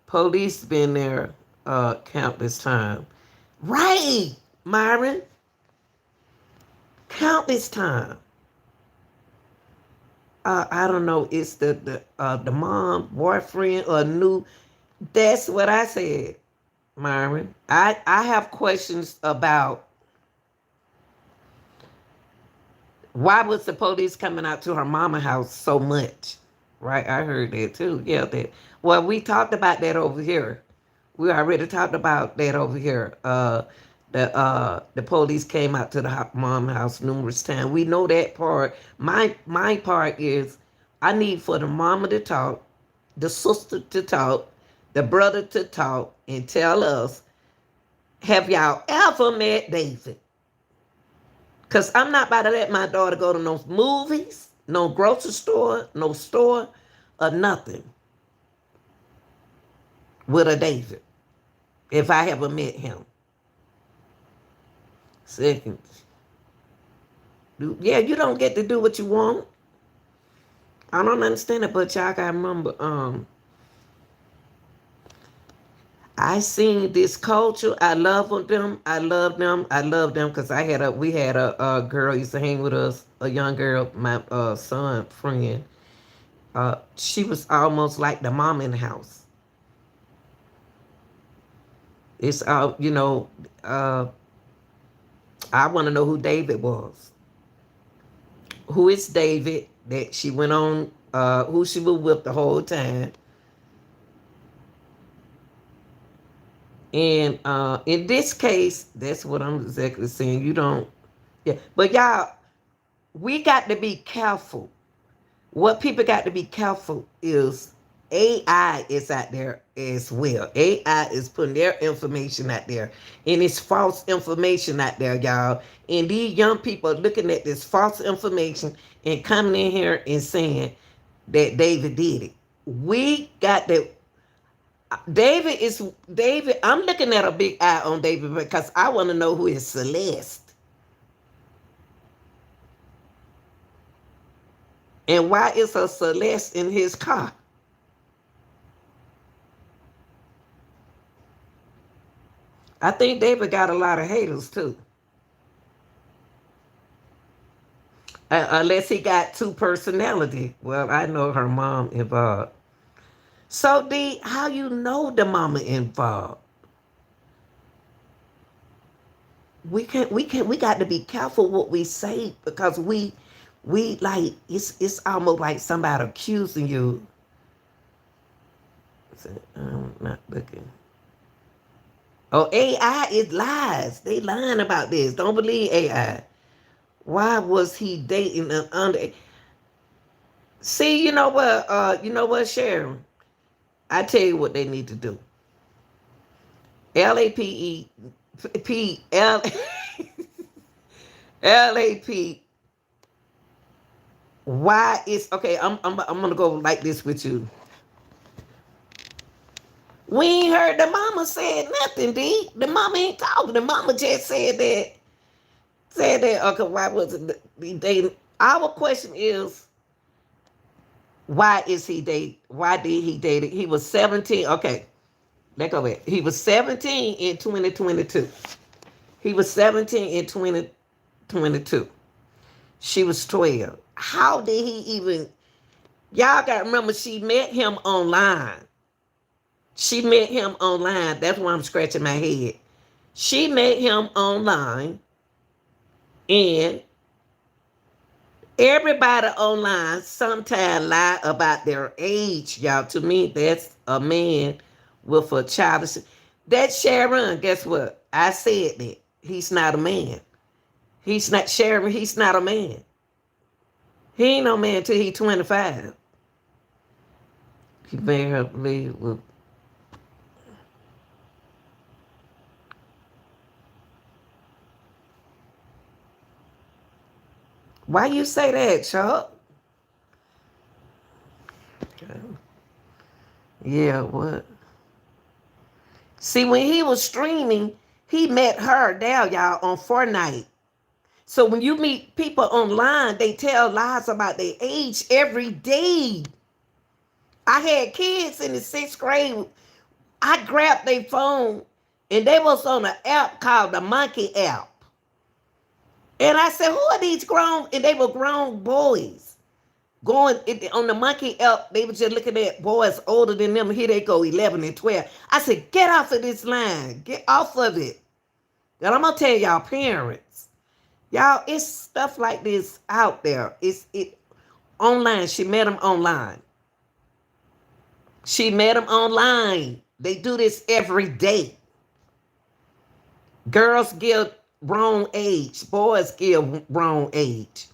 police been there countless time. Right, Myron, countless time. I don't know. It's the mom boyfriend or new. That's what I said. Myron, I have questions about why was the police coming out to her mama house so much, right? I heard that too. Yeah, that. Well, we talked about that over here. We already talked about that over here. The police came out to the mom house numerous times. We know that part. My part is I need for the mama to talk, the sister to talk, the brother to talk, and tell us, have y'all ever met David? Because I'm not about to let my daughter go to no movies, no grocery store, no store, or nothing with a David if I ever met him. Second, yeah, you don't get to do what you want. I don't understand it, but y'all gotta remember, I seen this culture. I love them. I love them. I love them because we had a girl used to hang with us, a young girl, my son friend. She was almost like the mom in the house. It's I want to know who David was. Who is David that she went on? Who she was with the whole time? And in this case, that's what I'm exactly saying. You don't, yeah. But y'all, we got to be careful. What people got to be careful is AI is out there as well. AI is putting their information out there, and it's false information out there, y'all. And these young people are looking at this false information and coming in here and saying that David did it. We got to. David. I'm looking at a big eye on David because I want to know who is Celeste and why is a Celeste in his car. I think David got a lot of haters too. Unless he got two personality. Well, I know her mom involved. So D, how you know the mama involved? We got to be careful what we say because we like it's almost like somebody accusing you. I'm not looking. Oh, AI is lies. They lying about this. Don't believe AI. Why was he dating an under? See, you know what, Sharon? I tell you what they need to do. LAP. Why is okay? I'm gonna go like this with you. We ain't heard the mama said nothing, D. The mama ain't talking. The mama just said that. Said that. Okay, why was it dating? Our question is, why is he date? Why did he date it? He was 17. Okay, let go back. He was 17 in 2022. He was 17 in 2022. She was 12. How did he even? Y'all got to remember, she met him online. She met him online. That's why I'm scratching my head. She met him online, and everybody online sometimes lie about their age, y'all. To me, that's a man with a childish. That's Sharon. Guess what? I said that. He's not a man. He's not Sharon. He's not a man. He ain't no man till he's 25. He made her believe. Well, why you say that, Chuck? Okay. Yeah, what? See, when he was streaming, he met her there, y'all, on Fortnite. So when you meet people online, they tell lies about their age every day. I had kids in the 6th grade. I grabbed their phone, and they was on an app called the Monkey app. And I said, who are these grown? And they were grown boys. Going on the Monkey app, they were just looking at boys older than them. Here they go, 11 and 12. I said, get off of this line. Get off of it. And I'm going to tell y'all parents. Y'all, it's stuff like this out there. It's online. She met him online. She met him online. They do this every day. Girls give wrong age. Boys give wrong age.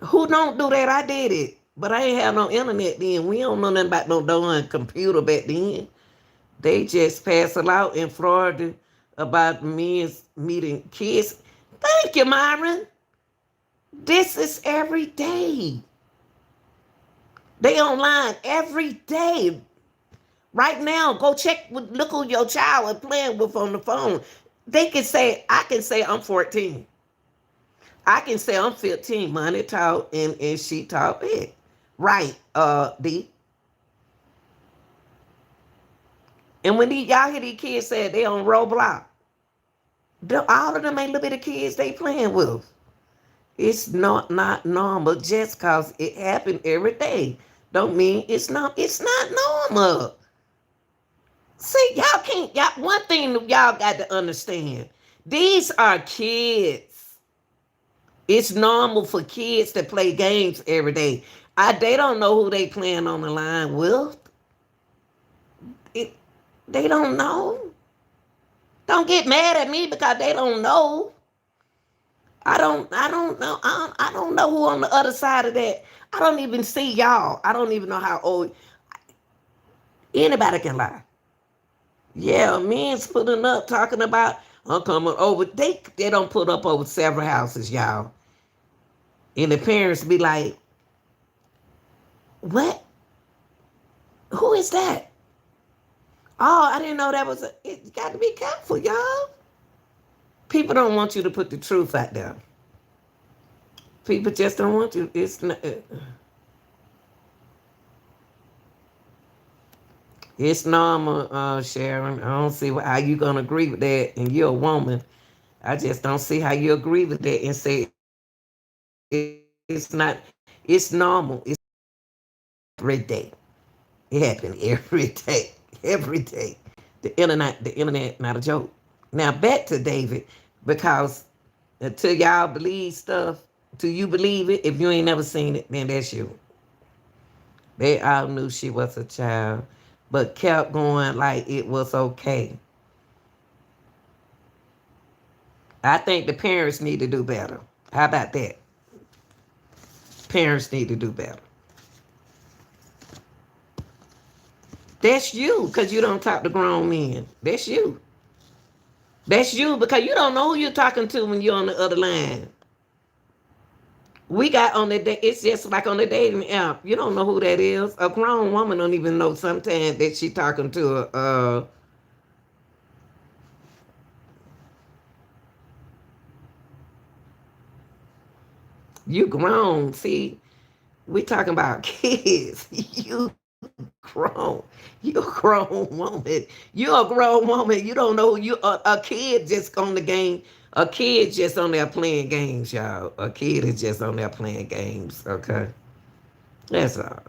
Who don't do that? I did it. But I ain't have no internet then. We don't know nothing about no darn computer back then. They just pass it out in Florida about men meeting kids. Thank you, Myron. This is every day. They online every day. Right now, go check, look who your child is playing with on the phone. They can say, I can say I'm 14. I can say I'm 15. Money talk and she talk it. Right, D. And when y'all hear these kids say they on Roblox, all of them ain't little bitty kids they playing with. It's not normal just cause it happened every day. Don't mean it's not normal. See, y'all can't one thing y'all got to understand. These are kids. It's normal for kids to play games every day. They don't know who they playing on the line with. They don't know. Don't get mad at me because they don't know. I don't know. I don't know who on the other side of that. I don't even see y'all. I don't even know how old. Anybody can lie. Yeah, men's putting up talking about I'm coming over. They don't put up over several houses, y'all. And the parents be like, what? Who is that? Oh, I didn't know that was it got to be careful, y'all. People don't want you to put the truth out there. People just don't want you. It's normal, Sharon. I don't see how you gonna agree with that, and you're a woman. I just don't see how you agree with that and say it's not. It's normal. It's every day. It happened every day. Every day. The internet, not a joke. Now back to David, because until y'all believe stuff, till you believe it, if you ain't never seen it, then that's you. They all knew she was a child, but kept going like it was okay. I think the parents need to do better. How about that? Parents need to do better. That's you, because you don't talk to grown men. That's you. That's you, because you don't know who you're talking to when you're on the other line. We got on the it's just like on the dating app. You don't know who that is. A grown woman don't even know sometimes that she talking to a you grown. See, we talking about kids. You grown. You a grown woman. You a grown woman. You don't know you a kid just on the game. A kid just on there playing games, y'all. A kid is just on there playing games. Okay, that's all.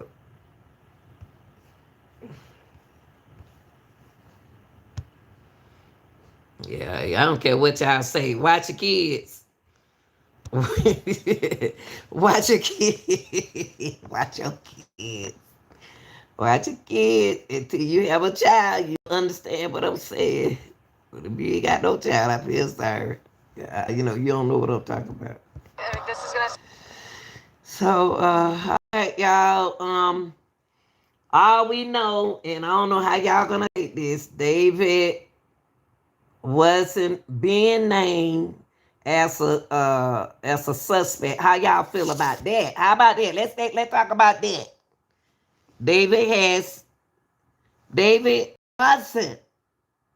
Yeah, I don't care what y'all say. Watch your kids. Watch your kids. Watch your kids. Watch your kids until you have a child. You understand what I'm saying. But if you ain't got no child, I feel sorry. You don't know what I'm talking about. This is gonna. So, all right, y'all. All we know, and I don't know how y'all gonna take this. David wasn't being named as a suspect. How y'all feel about that? How about that? Let's talk about that. David has David wasn't.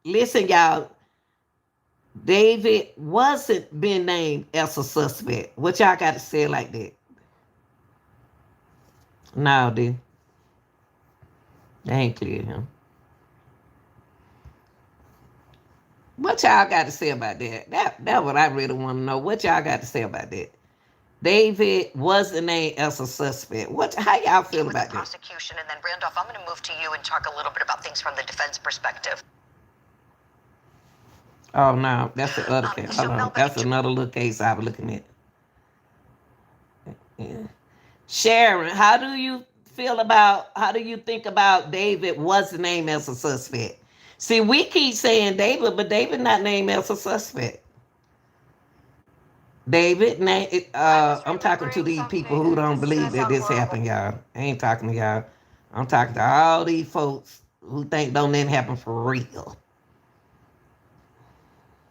Listen, y'all. David wasn't being named as a suspect. What y'all got to say like that? No, dude. They ain't clear him. What y'all got to say about that? That what I really want to know. What y'all got to say about that? David wasn't named as a suspect. How y'all feel about that? Prosecution, and then Randolph, I'm going to move to you and talk a little bit about things from the defense perspective. Oh no, that's the other case. Hold on, that's another little case I was looking at. Yeah. Sharon, how do you think about David wasn't named as a suspect? See, we keep saying David, but David not named as a suspect. David, I'm talking to these people who don't believe that this happened, y'all. I ain't talking to y'all. I'm talking to all these folks who think don't nothing happen for real.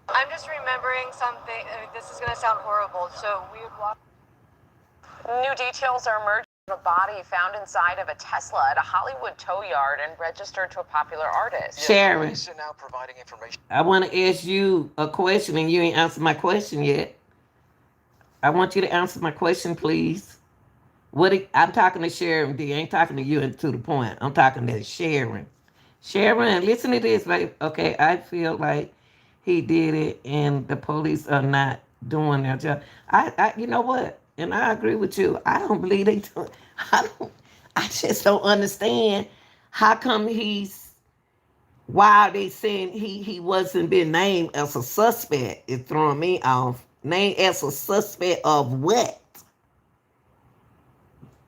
I'm just remembering something. This is gonna sound horrible. So we would walk. New details are emerging of a body found inside of a Tesla at a Hollywood tow yard and registered to a popular artist. Sharon, Now providing information. I want to ask you a question, and you ain't answered my question yet. I want you to answer my question, please. I'm talking to Sharon D. I ain't talking to you and to the point. I'm talking to Sharon. Sharon, listen to this, babe. Okay, I feel like he did it, and the police are not doing their job. You know what? And I agree with you. I don't believe they do. I don't. I just don't understand how come he's. Why are they saying he wasn't being named as a suspect? It's throwing me off. Named as a suspect of what?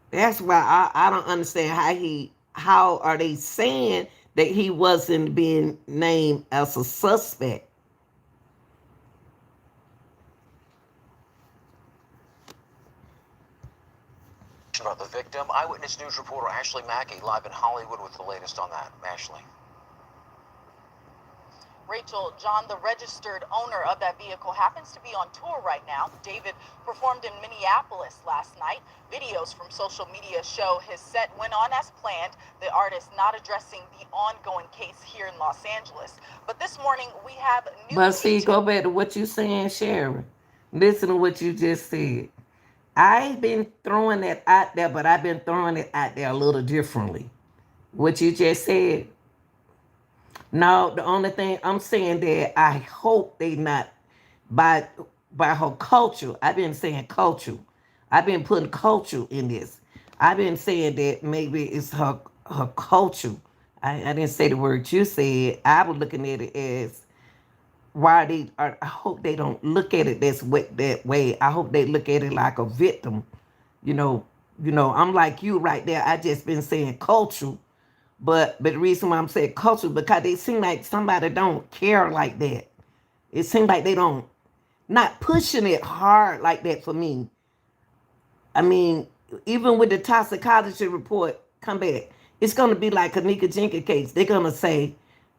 That's why I don't understand how are they saying that he wasn't being named as a suspect. About the victim, Eyewitness News reporter Ashley Mackey live in Hollywood with the latest on that. Ashley. Rachel, John, the registered owner of that vehicle, happens to be on tour right now. David performed in Minneapolis last night. Videos from social media show his set went on as planned, the artist not addressing the ongoing case here in Los Angeles. But this morning, we have new But see, go back to what you saying, Sharon. Listen to what you just said. I've been throwing that out there, but I've been throwing it out there a little differently. What you just said. No, the only thing I'm saying that I hope they not by by her culture. I've been saying culture. I've been putting culture in this. I've been saying that maybe it's her culture. I didn't say the word you said. I was looking at it as why they are. I hope they don't look at it that way. I hope they look at it like a victim. You know, I'm like you right there. I just been saying culture, but the reason why I'm saying culture because they seem like somebody don't care like that. It seems like they don't not pushing it hard like that for me. I mean, even with the toxicology report come back, it's gonna be like Kanika Jenkins case. They're gonna say,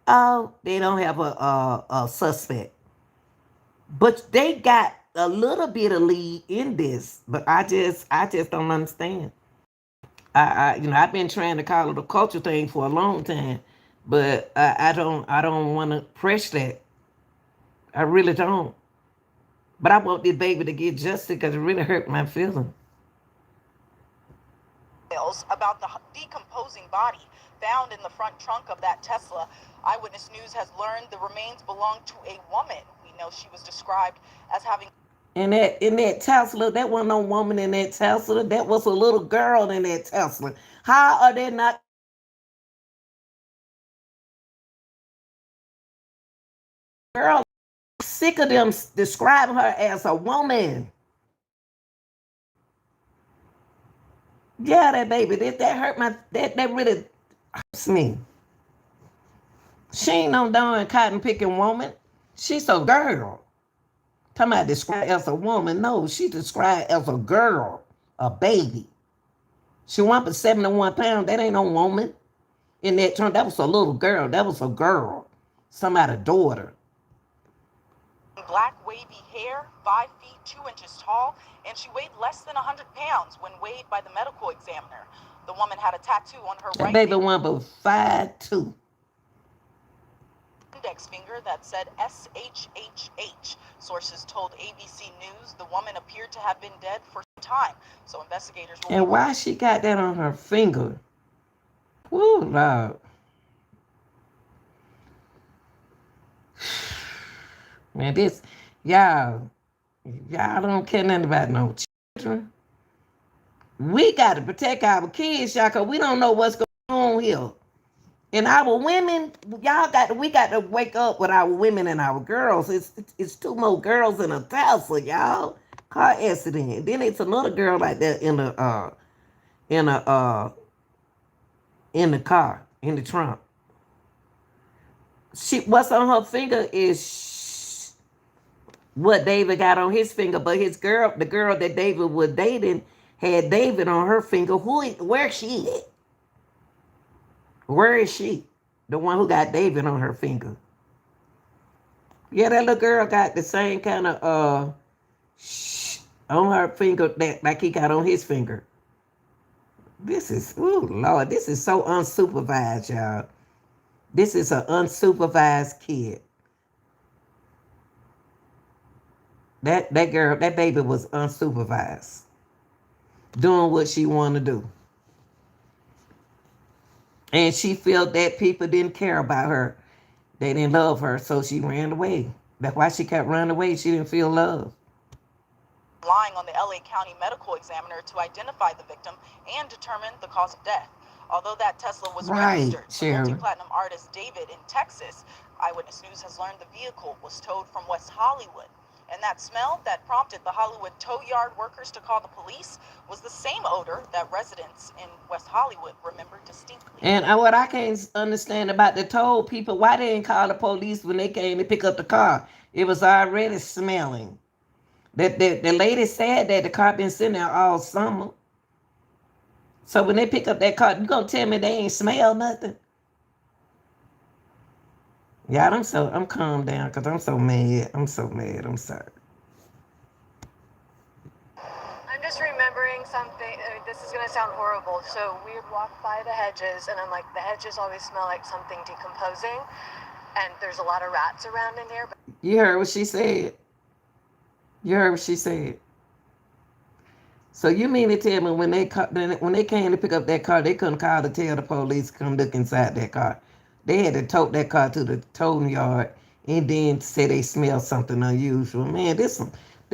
"Oh, they don't have a suspect," but they got a little bit of lead in this. But I just don't understand. I've been trying to call it a culture thing for a long time, but I don't want to press that. I really don't. But I want this baby to get justice because it really hurt my feelings. about the decomposing body found in the front trunk of that Tesla. Eyewitness News has learned the remains belonged to a woman. We know she was described as having. In that Tesla, that wasn't no woman in that Tesla. That was a little girl in that Tesla. How are they not girl? Sick of them describing her as a woman. Yeah, that baby, that hurt that really hurts me. She ain't no darn cotton picking woman. She's a girl. Talking about described as a woman. No, she described as a girl, a baby. She went for 71 pounds. That ain't no woman. In that trunk, that was a little girl. That was a girl. Somebody's daughter. Black wavy hair, 5 feet 2 inches tall, and she weighed less than 100 pounds when weighed by the medical examiner. The woman had a tattoo on her That right baby went for 5'2". index finger that said SHHH. Sources told ABC News the woman appeared to have been dead for some time, so investigators will. And why she got that on her finger? Woo, Lord. Man, y'all don't care nothing about no children. We got to protect our kids, y'all, because we don't know what's going on here. And our women, we got to wake up with our women and our girls. It's two more girls in a Tesla, y'all. Car accident. Then it's another girl like that in a in the car, in the trunk. What's on her finger is what David got on his finger, but the girl that David was dating, had David on her finger. Where's she at? Where is she? The one who got David on her finger. Yeah, that little girl got the same kind of on her finger that like he got on his finger. Lord, this is so unsupervised, y'all. This is an unsupervised kid. That baby was unsupervised, doing what she wanted to do. And she felt that people didn't care about her. They didn't love her, so she ran away. That's why she kept running away. She didn't feel love. Relying on the LA County medical examiner to identify the victim and determine the cause of death. Although that Tesla was registered, the multi-platinum artist David in Texas, Eyewitness News has learned the vehicle was towed from West Hollywood. And that smell that prompted the Hollywood tow yard workers to call the police was the same odor that residents in West Hollywood remembered distinctly. And what I can't understand about the tow people, why they didn't call the police when they came to pick up the car? It was already smelling. The lady said that the car been sitting there all summer. So when they pick up that car, you gonna tell me they ain't smell nothing? Yeah, I'm calm down because I'm so mad. I'm so mad. I'm sorry. I'm just remembering something. This is going to sound horrible. So we would walk by the hedges, and I'm like, the hedges always smell like something decomposing. And there's a lot of rats around in here. But you heard what she said. You heard what she said. So you mean to tell me when they came to pick up that car, they couldn't call to tell the police to come look inside that car? They had to tote that car to the towing yard and then say they smelled something unusual. Man, this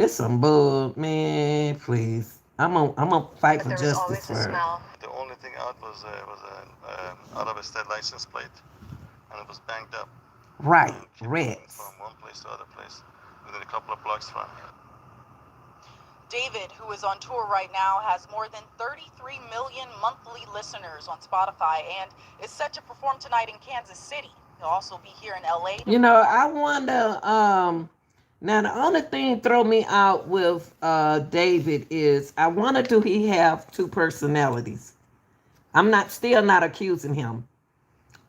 some bull, man. Please, I'm gonna fight for justice for her. The only thing out was an out of a state license plate, and it was banged up. Right, rats. From one place to other place, within a couple of blocks from here. David, who is on tour right now, has more than 33 million monthly listeners on Spotify and is set to perform tonight in Kansas City. He'll also be here in LA. You know, I wonder, now the only thing throw me out with David is I wonder, do he have two personalities? I'm still not accusing him.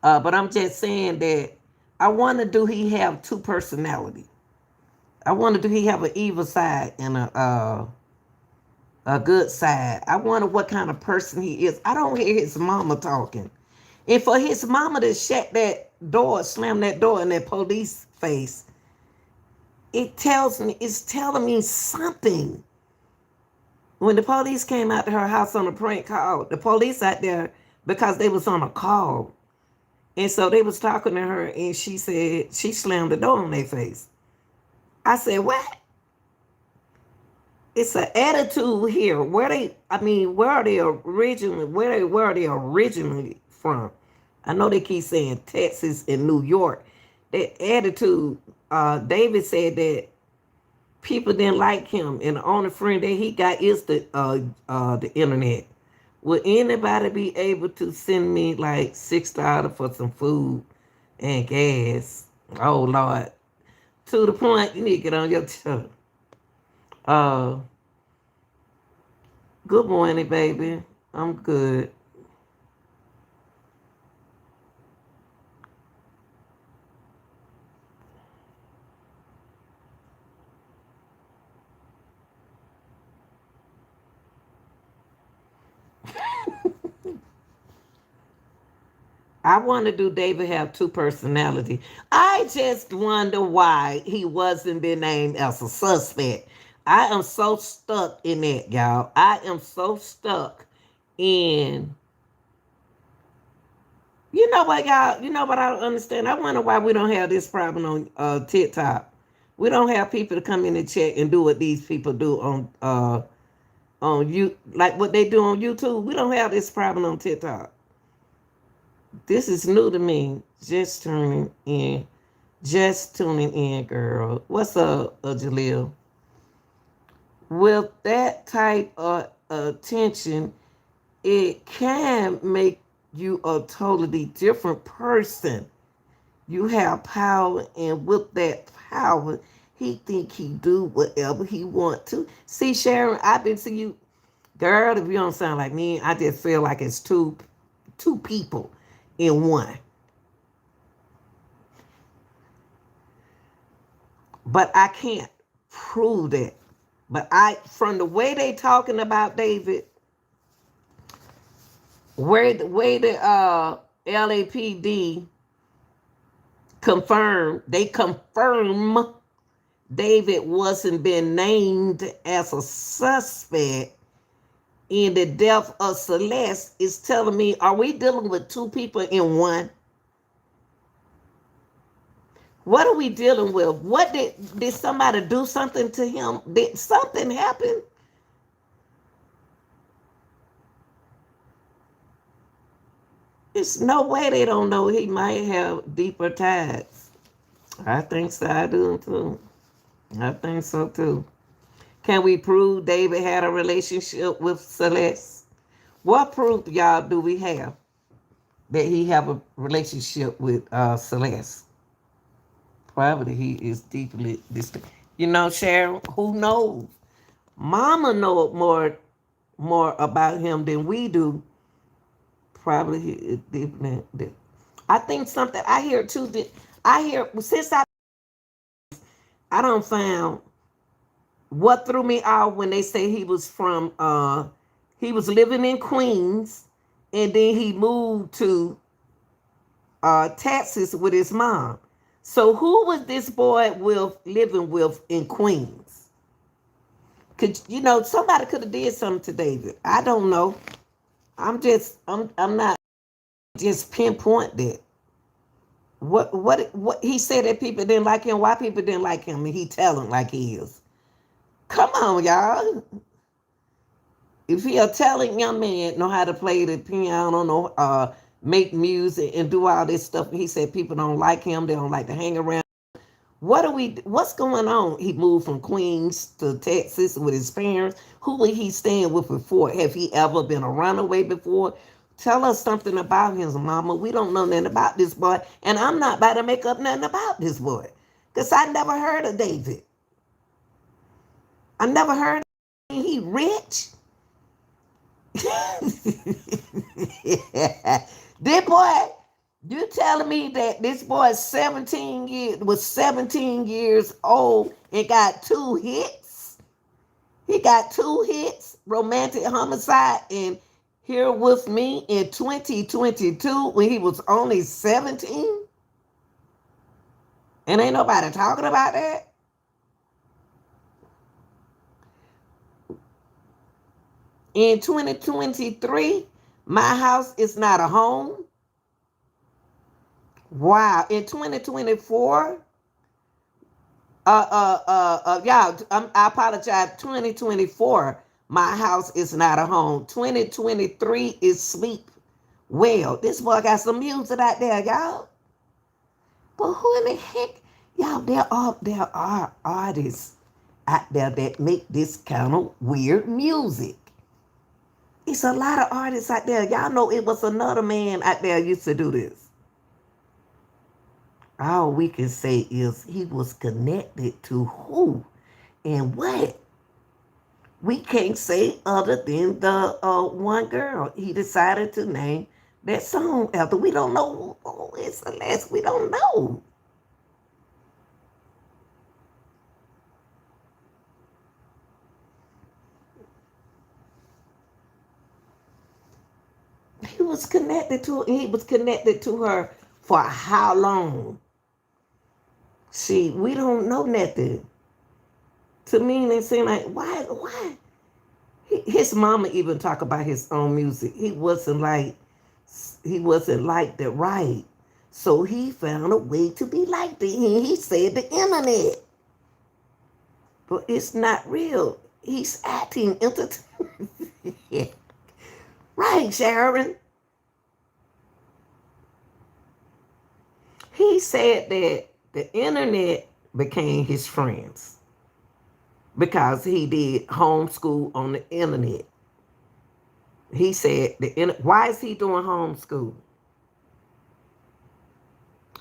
But I'm just saying that I wonder, do he have two personalities? I wonder, do he have an evil side and a good side? I wonder what kind of person he is. I don't hear his mama talking. And for his mama to shut that door, slam that door in that police face, it's telling me something. When the police came out to her house on a prank call, the police out there, because they was on a call. And so they was talking to her, and she said she slammed the door in their face. I said, what? It's an attitude here. Where are they originally from? I know they keep saying Texas and New York. That attitude, David said that people didn't like him, and the only friend that he got is the internet. Will anybody be able to send me like $6 for some food and gas? Oh Lord. To the point, you need to get on your tongue. Good morning, baby. I'm good. I wonder, do David have two personalities? I just wonder why he wasn't been named as a suspect. I am so stuck in that, y'all. I am so stuck in... You know what, y'all? You know what I don't understand? I wonder why we don't have this problem on TikTok. We don't have people to come in and check and do what these people do on you, like what they do on YouTube. We don't have this problem on TikTok. This is new to me. Just tuning in, girl. What's up, Jaleel? With that type of attention, it can make you a totally different person. You have power, and with that power, he think he do whatever he want to. See, Sharon, I've been seeing you, girl. If you don't sound like me, I just feel like it's two people in one. But I can't prove that. But from the way they talking about David, where the way the LAPD confirm David wasn't been named as a suspect, and the death of Celeste is telling me, are we dealing with two people in one? What are we dealing with? What did somebody do something to him? Did something happen? There's no way they don't know he might have deeper ties. I think so. I do too. I think so too. Can we prove David had a relationship with Celeste? What proof, y'all, do we have that he have a relationship with Celeste? Probably he is deeply distant. You know, Sharon, who knows? Mama know more about him than we do. Probably he is deeply. I think something I hear too. That I hear since I don't found what threw me off when they say he was living in Queens and then he moved to Texas with his mom. So who was this boy living with in Queens? Could somebody could have did something to David? I don't know. I'm not just pinpoint that. What he said that people didn't like him. Why people didn't like him? And he tell him like he is. Come on, y'all. If he a telling young man know how to play the piano, make music and do all this stuff, he said people don't like him. They don't like to hang around. What's going on? He moved from Queens to Texas with his parents. Who was he staying with before? Have he ever been a runaway before? Tell us something about his mama. We don't know nothing about this boy. And I'm not about to make up nothing about this boy. Because I never heard of David. I never heard of him. He rich. This boy, you telling me that this boy was 17 years old and got 2 hits? He got 2 hits, romantic homicide, and Here With Me in 2022 when he was only 17? And ain't nobody talking about that? In 2023, My House Is Not a Home. Wow. In 2024, y'all, I apologize. 2024, My House Is Not a Home. 2023 is Sleep Well. This boy got some music out there, y'all. But who in the heck? Y'all, there are artists out there that make this kind of weird music. It's a lot of artists out there. Y'all know it was another man out there used to do this. All we can say is he was connected to who and what. We can't say other than the one girl he decided to name that song after. We don't know who is Celeste. We don't know. He was connected to her for how long? See, we don't know nothing. To me, they seem like, why? His mama even talk about his own music. He wasn't like that, right? So he found a way to be like the. He said the internet, but it's not real. He's acting entertainment. Right, Sharon? He said that the internet became his friends because he did homeschool on the internet. He said, why is he doing homeschool?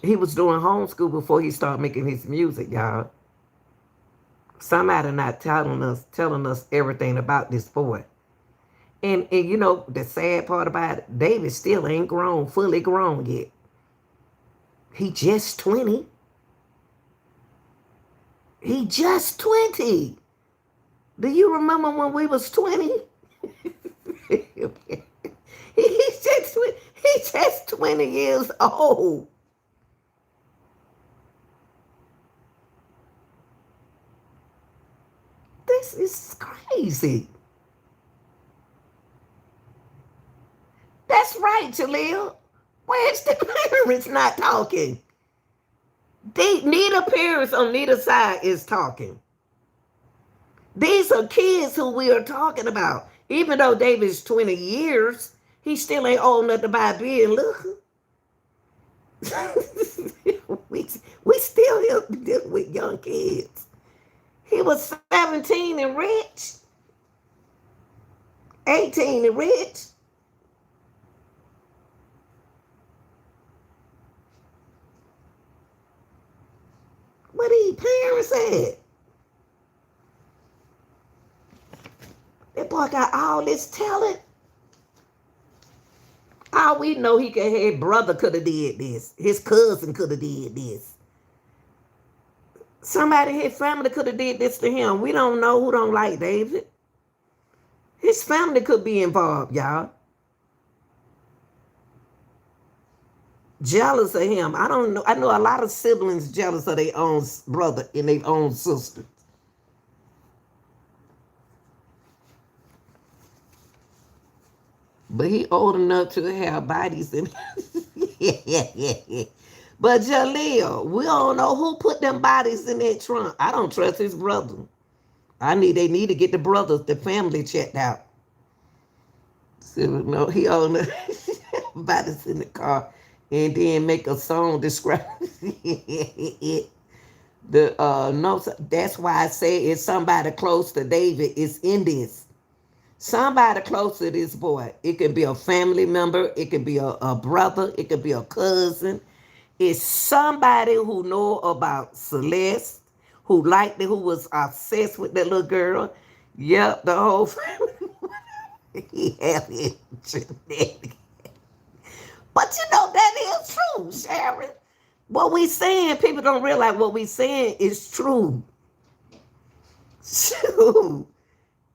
He was doing homeschool before he started making his music, y'all. Somebody not telling us everything about this boy. And the sad part about it, David still ain't fully grown yet. He just 20. He just 20. Do you remember when we was 20? He's just 20 years old. This is crazy. That's right, Jaleel. Where's the parents not talking? Neither parents on neither side is talking. These are kids who we are talking about. Even though David's 20 years, he still ain't old enough to buy beer and liquor. we still have to deal with young kids. He was 17 and rich. 18 and rich. What these parents at? That boy got all this talent. All we know, his brother could have did this. His cousin could have did this. Somebody in his family could have did this to him. We don't know who don't like David. His family could be involved, y'all. Jealous of him. I don't know. I know a lot of siblings jealous of their own brother and their own sister. But he old enough to have bodies in. Yeah. But Jaleel, we don't know who put them bodies in that trunk. I don't trust his brother. They need to get the family checked out. So, no, he owned bodies in the car and then make a song describe it. No, that's why I say it's somebody close to David is in this. Somebody close to this boy. It could be a family member. It could be a brother. It could be a cousin. It's somebody who know about Celeste, who was obsessed with that little girl. Yep, the whole family. He had it genetic. But that is true, Sharon. What we saying, people don't realize what we saying is true. Shoot.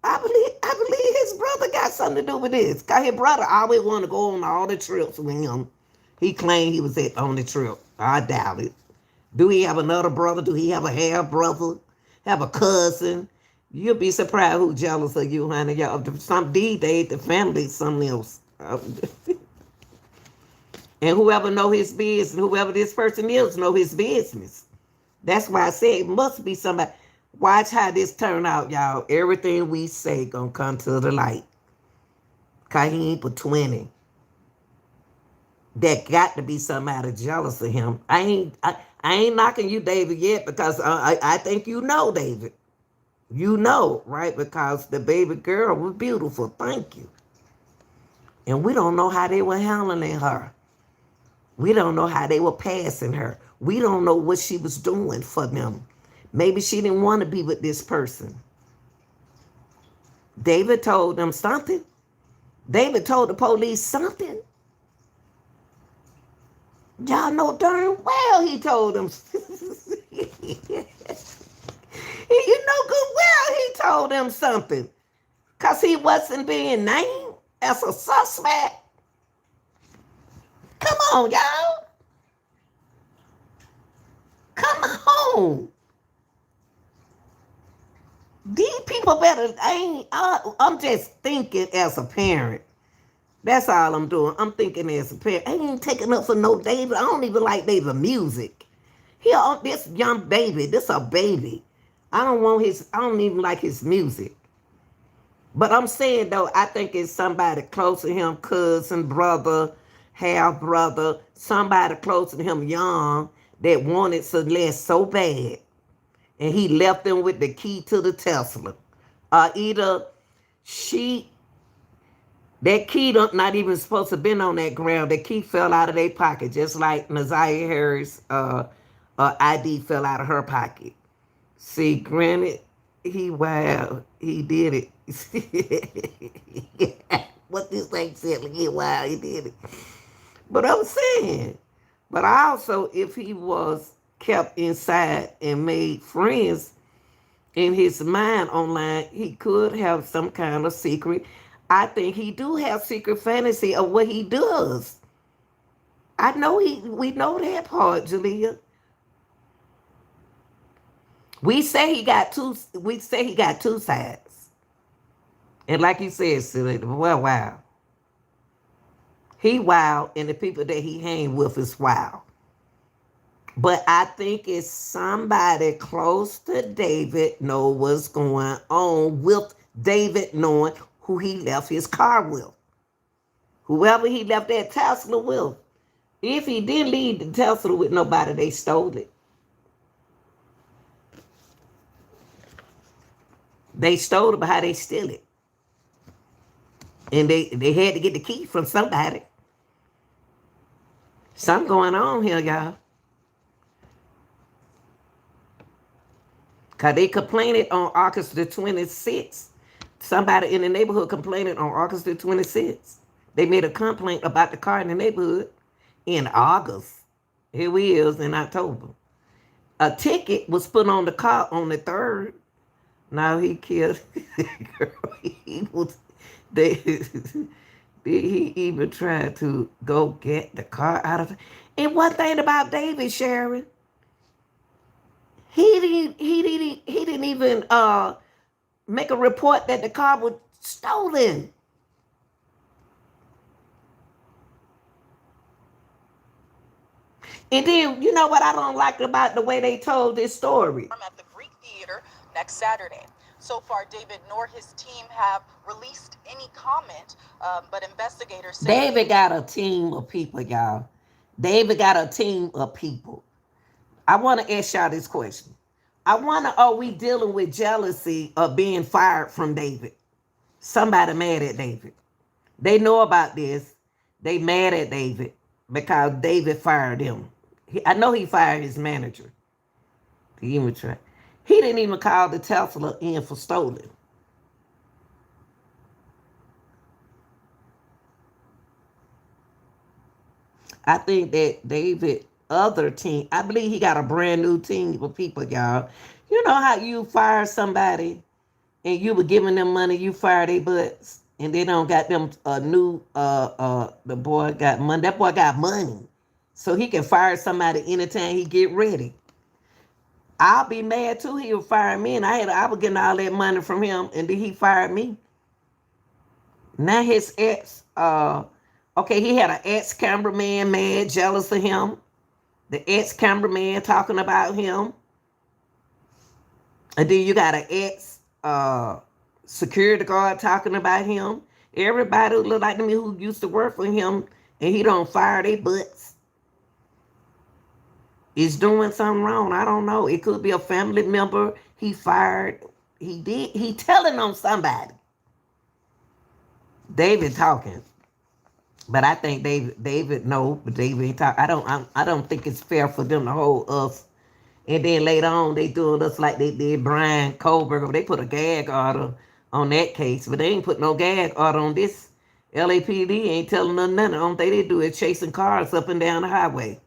I believe his brother got something to do with this. Cause his brother always want to go on all the trips with him. He claimed he was on the trip. I doubt it. Do he have another brother? Do he have a half brother? Have a cousin? You'll be surprised who's jealous of you, honey. Y'all, these days, the family is something else. And whoever know his business, whoever this person is, know his business. That's why I say it must be somebody. Watch how this turn out, y'all. Everything we say gonna come to the light. Cause he ain't but 20. That got to be somebody jealous of him. I ain't knocking you, David, yet, because I think you know, David. You know, right? Because the baby girl was beautiful. Thank you. And we don't know how they were handling her. We don't know how they were passing her. We don't know what she was doing for them. Maybe she didn't want to be with this person. David told them something. David told the police something. Y'all know darn well he told them. You know good well he told them something. Because he wasn't being named as a suspect. Come on, y'all. Come on. These people better, I'm just thinking as a parent. That's all I'm doing. I'm thinking as a parent. I ain't taking up for no David. I don't even like David music. This young baby, this a baby. I don't even like his music. But I'm saying though, I think it's somebody close to him, cousin, brother, half brother, somebody close to him young that wanted Celeste so bad. And he left them with the key to the Tesla. Either that key not even supposed to have been on that ground. The key fell out of their pocket, just like Nazaria Harris' ID fell out of her pocket. See, granted, he did it. What this thing said, he did it. But I'm saying, but also if he was kept inside and made friends in his mind online, he could have some kind of secret. I think he do have secret fantasy of what he does. I know we know that part, Jalea. We say he got two sides. And like you said, Silly, well, wow. He wild, and the people that he hang with is wild. But I think it's somebody close to David know what's going on with David knowing who he left his car with. Whoever he left that Tesla with. If he didn't leave the Tesla with nobody, they stole it. They stole it, but how they steal it? And they had to get the key from somebody. Something going on here, y'all. Because they complained on August the 26th. Somebody in the neighborhood complained on August the 26th. They made a complaint about the car in the neighborhood in August. Here we is in October. A ticket was put on the car on the 3rd. Now he killed girl. He was he even tried to go get the car out of it. And one thing about David, Sharon, he didn't even make a report that the car was stolen. And then, you know what I don't like about the way they told this story? At the Greek Theater next Saturday. So far, David nor his team have released any comment, but investigators say David got a team of people, y'all. David got a team of people. I want to ask y'all this question. Are we dealing with jealousy of being fired from David? Somebody mad at David. They know about this. They mad at David because David fired him. I know he fired his manager. He didn't even call the Tesla in for stolen. I think that David other team, I believe he got a brand new team of people, y'all. You know how you fire somebody and you were giving them money, you fire their butts, and they don't got them a new the boy got money. That boy got money. So he can fire somebody anytime he get ready. I'll be mad too. He would fire me, and I was getting all that money from him, and then he fired me. Now his ex, okay, he had an ex-cameraman mad, jealous of him. The ex-cameraman talking about him. And then you got an ex-security guard talking about him. Everybody who look like me who used to work for him, and he don't fire their butts, is doing something wrong. I don't know. It could be a family member he fired. He telling on somebody. David talking. But I think David no, but David ain't talk. I don't think it's fair for them to hold us. And then later on they doing us like they did Brian Kohlberg. They put a gag order on that case, but they ain't put no gag order on this. LAPD ain't telling them nothing. The only thing they do is chasing cars up and down the highway.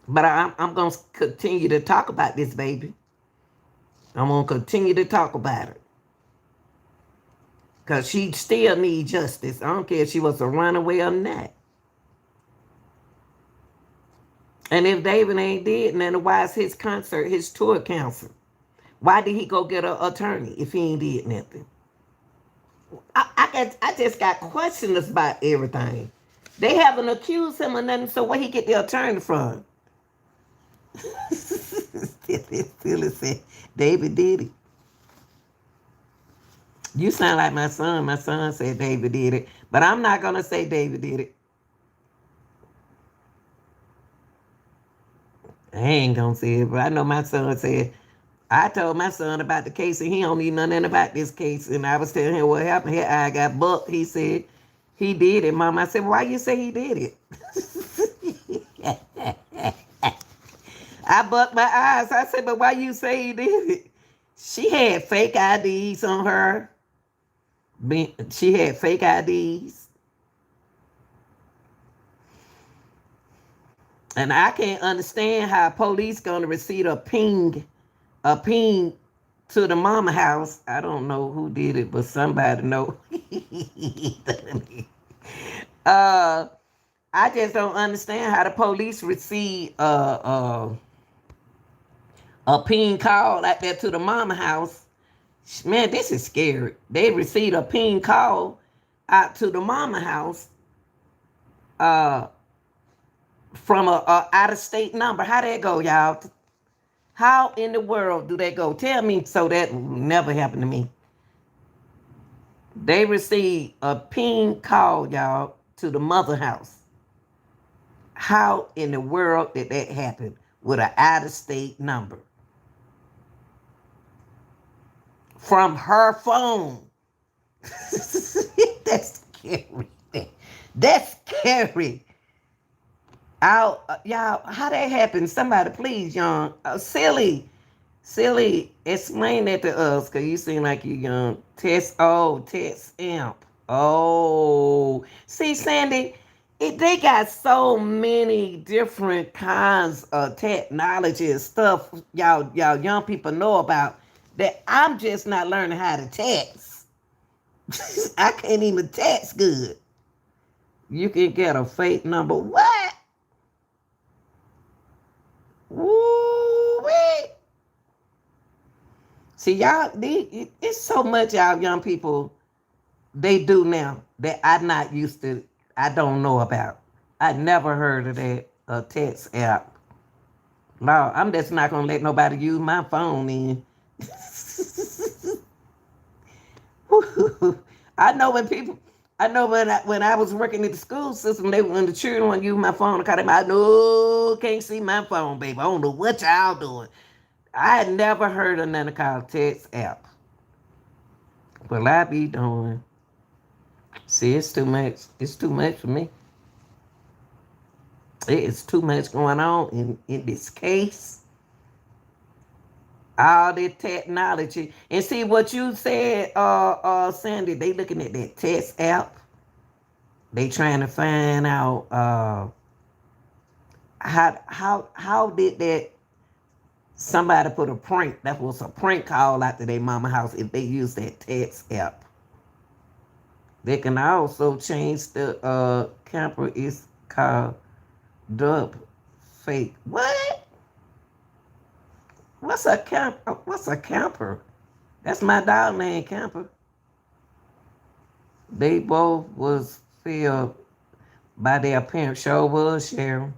But I'm going to continue to talk about this, baby. I'm going to continue to talk about it. Because she still needs justice. I don't care if she was a runaway or not. And if David ain't did nothing, why is his concert, his tour canceled? Why did he go get an attorney if he ain't did nothing? I just got questions about everything. They haven't accused him of nothing, so where he get the attorney from? Phyllis said, David did it. You sound like my son. My son said David did it. But I'm not going to say David did it. I ain't going to say it, but I know my son said, I told my son about the case and he don't need nothing about this case. And I was telling him what happened. His eye got bucked. He said, he did it, Mom. I said, why you say he did it? I bucked my eyes. I said, but why you say he did it? She had fake IDs on her. She had fake IDs. And I can't understand how police gonna receive a ping to the mama house. I don't know who did it, but somebody know. I just don't understand how the police receive a ping call out there to the mama house Man, this is scary. They received a ping call out to the mama house uh, from a out-of-state number. How that go, y'all? How in the world do they go? Tell me so that never happened to me. They received a ping call, y'all, to the mother house. How in the world did that happen with an out-of-state number? From her phone. That's scary. That's scary. Y'all, how that happened? Somebody, please, young. Silly, explain that to us, because you seem like you young. Test amp. Oh, see, Sandy, they got so many different kinds of technology and stuff y'all young people know about that I'm just not learning how to text. I can't even text good. You can get a fake number. What? Woo-wee. See, y'all, it's so much y'all young people, they do now that I'm not used to, I don't know about. I never heard of that, a text app. No, I'm just not going to let nobody use my phone in. I know when I was working in the school system, when the children want to use my phone, I know can't see my phone, baby. I don't know what y'all doing. I had never heard of nothing called text app. Well, I be doing. See, it's too much. It's too much for me. It is too much going on in this case. All the technology. And see what you said, Sandy, they looking at that text app. They trying to find out how did that somebody put a prank, that was a prank call out to their mama house if they use that text app. They can also change the camper is called dub fake. What? What's a camper? That's my dog name, Camper. They both was filled by their parents. Sure was, Cheryl.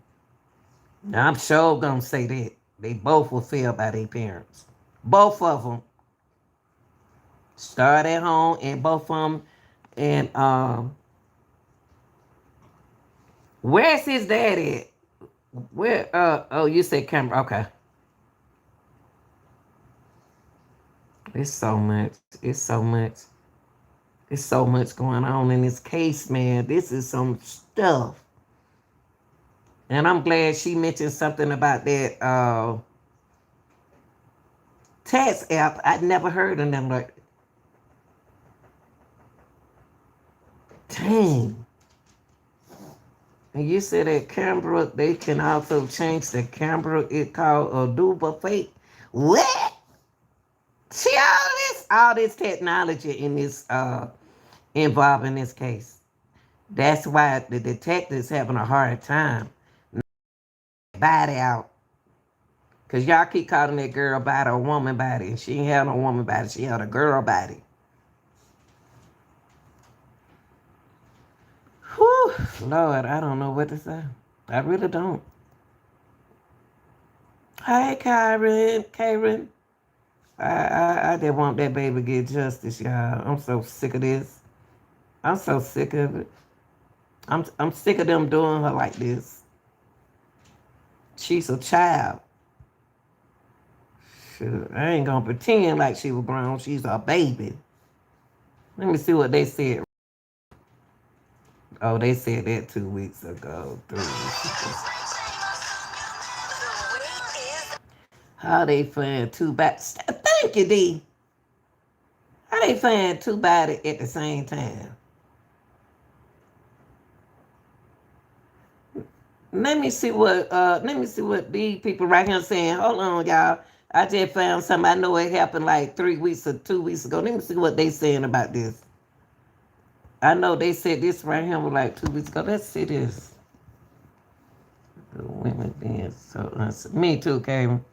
Now, I'm sure gonna say that. They both were filled by their parents. Both of them. Started at home and both of them. And where's his dad at? Where oh, you said Camper. Okay. It's so much. It's so much. It's so much going on in this case, man. This is some stuff. And I'm glad she mentioned something about that text app. I'd never heard of them. Like, dang. And you said that camera, they can also change the camera. It called a duba fake. What? See all this technology in this involved in this case. That's why the detectives having a hard time body out. Cause y'all keep calling that girl body a woman body, and she ain't had no woman body. She had a girl body. Whew, Lord, I don't know what to say. I really don't. Hey, Karen. I just want that baby to get justice, y'all. I'm so sick of this. I'm so sick of it. I'm sick of them doing her like this. She's a child. Shoot, I ain't gonna pretend like she was grown. She's a baby. Let me see what they said. Oh, they said that 2 weeks ago. 3 weeks ago. How they find two bodies? Thank you, D. How they find two bodies at the same time? Let me see what these people right here saying. Hold on, y'all. I just found something. I know it happened like 3 weeks or 2 weeks ago. Let me see what they saying about this. I know they said this right here was like 2 weeks ago. Let's see this. The women being so me too, Karen.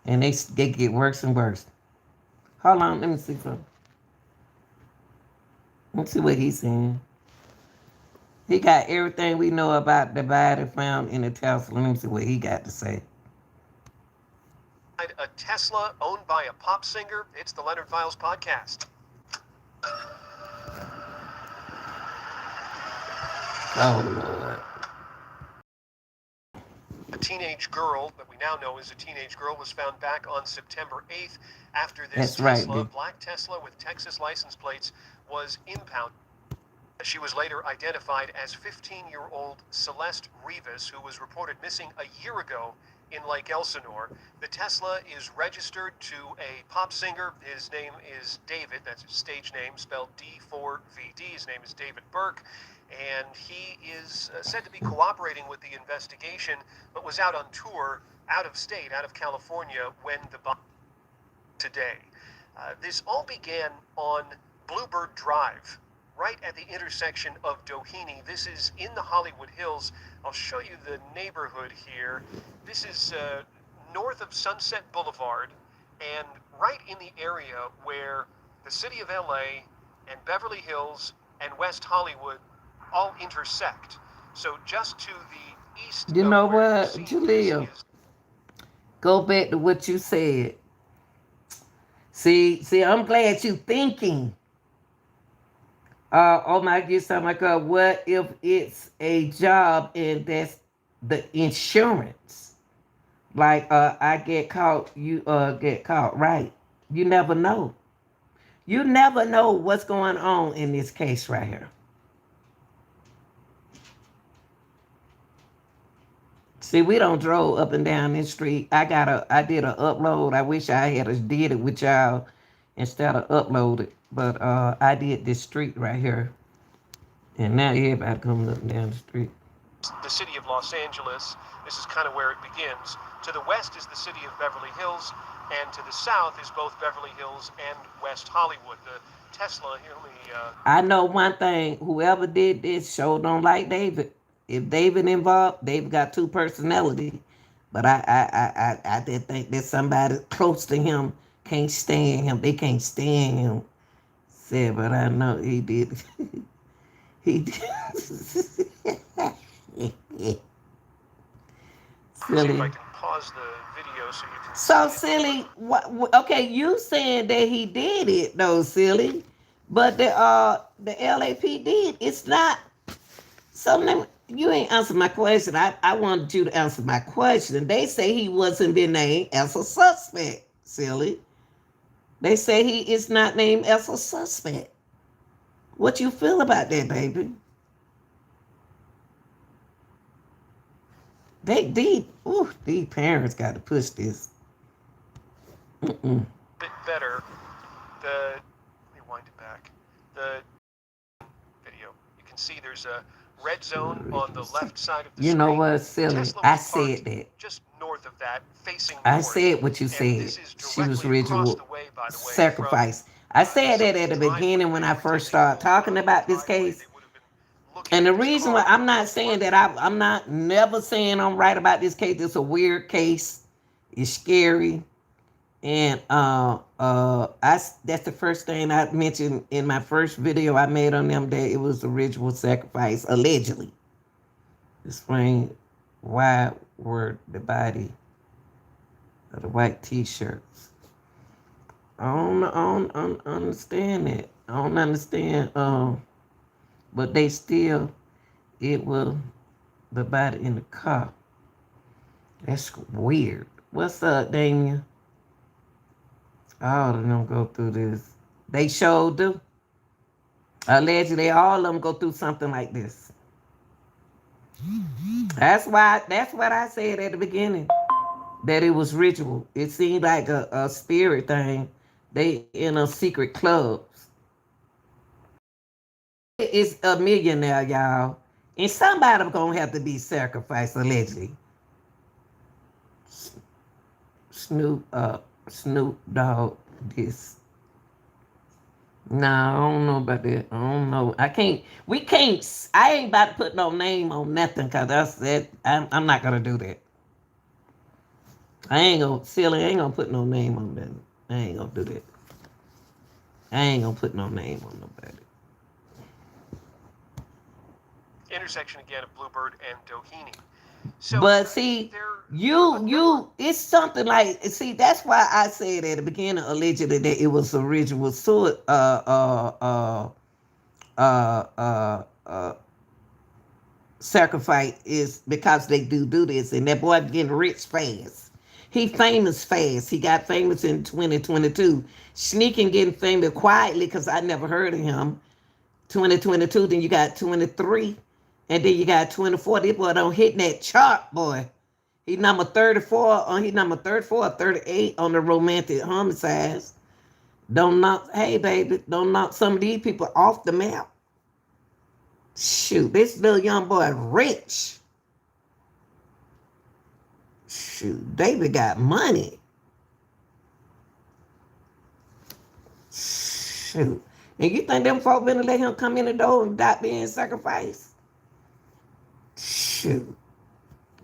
And they get worse and worse. Hold on, let me see something. Let's see what he's saying. He got everything we know about the body found in the Tesla. Let me see what he got to say. A Tesla owned by a pop singer. It's the Leonard Files podcast. Oh, Lord. A teenage girl that we now know is a teenage girl was found back on September 8th after this That's right, Tesla, dude. black Tesla with Texas license plates, was impounded. She was later identified as 15-year-old Celeste Rivas, who was reported missing a year ago in Lake Elsinore. The Tesla is registered to a pop singer. His name is David. That's his stage name, spelled D4VD. His name is David Burke. And he is said to be cooperating with the investigation, but was out on tour out of state, out of California, when the bomb today. This all began on Bluebird Drive, right at the intersection of Doheny. This is in the Hollywood Hills. I'll show you the neighborhood here. This is north of Sunset Boulevard, and right in the area where the city of LA and Beverly Hills and West Hollywood all intersect. So just to the east You of know where what, Julia? Go back to what you said. See, I'm glad you thinking. Oh my goodness, oh my God, what if it's a job and that's the insurance? Like, I get caught, you get caught, right? You never know. You never know what's going on in this case right here. See, we don't drove up and down this street. I did an upload. I wish I had did it with y'all instead of uploaded. But I did this street right here. And now everybody coming up and down the street. The city of Los Angeles. This is kind of where it begins. To the west is the city of Beverly Hills, and to the south is both Beverly Hills and West Hollywood. The Tesla, here, let me... I know one thing. Whoever did this show don't like David. If David involved, David got two personalities. But I did think that somebody close to him can't stand him. They can't stand him. Said, but I know he did. He did. Silly. See if I can pause the video so you can So see silly. What? Okay, you saying that he did it though, silly. But the LAPD, it's not. So you ain't answered my question. I wanted you to answer my question. They say he wasn't been named as a suspect, silly. They say he is not named as a suspect. What you feel about that, baby? These parents got to push this. bit better. Let me wind it back. The video. You can see there's a red zone on the left side of the screen. You know what, silly? I said that. Just north of that, facing I north. said what you said. She was ritual sacrifice. I said that at the beginning when I first started talking about this case. And the reason why I'm not saying that I'm not never saying I'm right about this case. It's a weird case. It's scary. And that's the first thing I mentioned in my first video I made on them, that it was a ritual sacrifice, allegedly. Explain why were the body of the white t-shirts. I don't understand that. I don't understand. But they still, it was the body in the car. That's weird. What's up, Damien? All of them go through this. They sure do. Allegedly, all of them go through something like this. That's what I said at the beginning. That it was ritual. It seemed like a spirit thing. They in a secret clubs. It's a millionaire, y'all. And somebody gonna have to be sacrificed, allegedly. Snoop Dogg, this. Nah, I don't know about that. I don't know. I ain't about to put no name on nothing, because that's that. I'm not gonna do that. I ain't gonna put no name on that. I ain't gonna do that. I ain't gonna put no name on nobody. Intersection again of Bluebird and Doheny. So, but see, it's something like, see, that's why I said at the beginning allegedly that it was original sacrifice is because they do this, and that boy getting rich fast. He famous fast. He got famous in 2022. Sneaking getting famous quietly because I never heard of him. 2022, then you got 23, and then you got 24. This boy don't hit that chart, boy. He number 34 on he number 34 or 38 on the romantic homicides. Don't knock, hey baby, don't knock some of these people off the map. Shoot, this little young boy rich. Shoot, David got money. Shoot. And you think them folk gonna let him come in the door without being sacrificed? Shoot.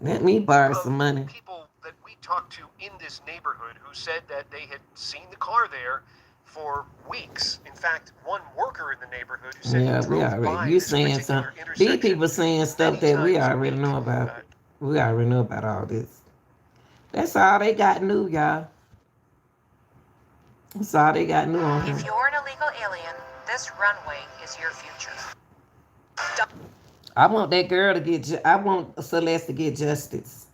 Let me borrow some money. People that we talked to in this neighborhood who said that they had seen the car there for weeks. In fact, one worker in the neighborhood who said yeah, he we drove by already. You this saying particular something? These people saying stuff that we already know about. We already know about all this. That's all they got new, y'all. That's all they got new on here. If you're an illegal alien, this runway is your future. I want that girl to get. I want Celeste to get justice.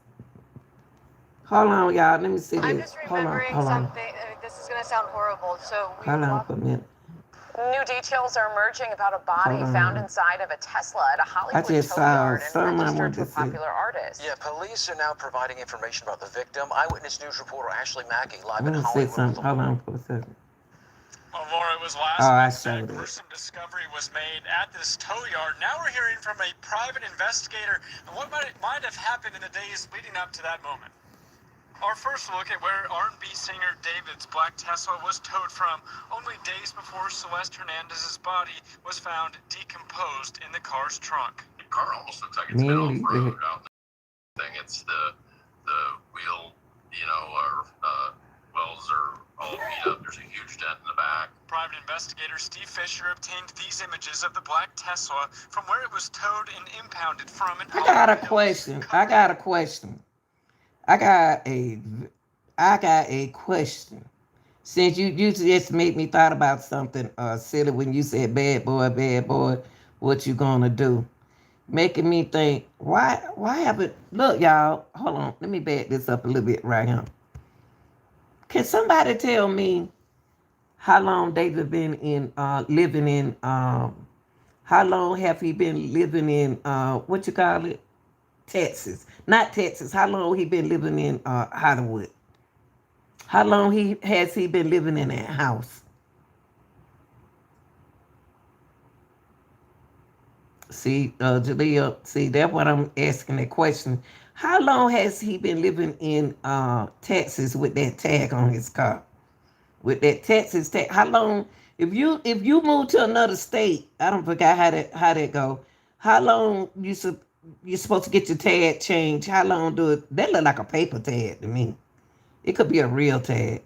Hold on, y'all. Let me see I'm this. just Hold remembering on. something. I mean, this is gonna sound horrible. So we Hold on walked for a minute. New details are emerging about a body found inside of a Tesla at a Hollywood tow yard and registered to a popular artist. Yeah, police are now providing information about the victim. Eyewitness News reporter Ashley Mackey live in Let me Hollywood. say something. Hold on for a second. Well, Laura, it was last month that a showed it. gruesome discovery was made at this tow yard. Now we're hearing from a private investigator on what might have happened in the days leading up to that moment. Our first look at where R&B singer David's black Tesla was towed from only days before Celeste Hernandez's body was found decomposed in the car's trunk. The car almost looks like it's been off-road out there. It's the wheel, wells are all beat up. There's a huge dent in the back. Private investigator Steve Fisher obtained these images of the black Tesla from where it was towed and impounded from. I got a question. I got a question. Since you just made me thought about something silly when you said bad boy, what you gonna do? Making me think, why haven't, look y'all, hold on, let me back this up a little bit right here. Can somebody tell me how long David been in living in how long have he been living in what you call it? Texas. Not Texas. How long he been living in Hollywood? How long has he been living in that house? See, Jalea, see, that's what I'm asking that question. How long has he been living in Texas with that tag on his car? With that Texas tag. How long, if you move to another state, I don't forget how that go. How long you're supposed to get your tag changed? How long do it? That look like a paper tag to me. It could be a real tag.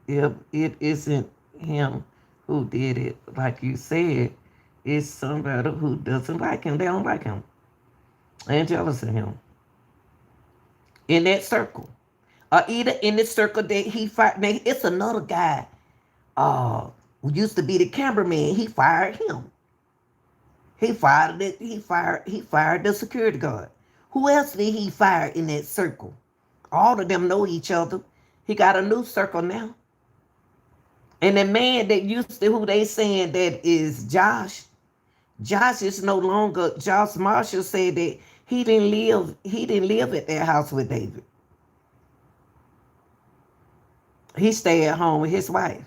If it isn't him who did it, like you said, it's somebody who doesn't like him. They don't like him. And jealous of him. In that circle. Or either in the circle that he fired. Now, it's another guy who used to be the cameraman. He fired him. He fired the security guard. Who else did he fire in that circle? All of them know each other. He got a new circle now. And the man that used to, who they saying that is Josh is no longer. Josh Marshall said that he didn't live at that house with David. He stayed at home with his wife.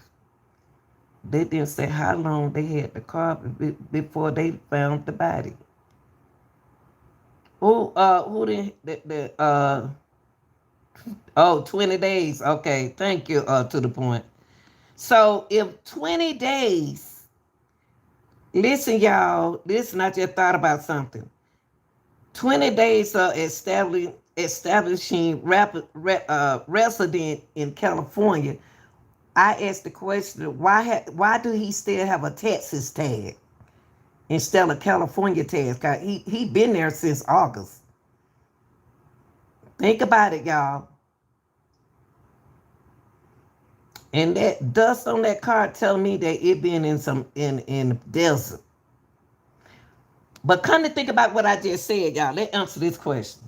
They didn't say how long they had the car before they found the body. Who did 20 days. Okay, thank you to the point. So if 20 days, listen y'all, listen, I just thought about something. 20 days establishing establishing resident in California, I asked the question, why do he still have a Texas tag instead of California tag? 'Cause he been there since August. Think about it, y'all. And that dust on that car telling me that it been in the desert. But come to think about what I just said, y'all. Let's answer this question.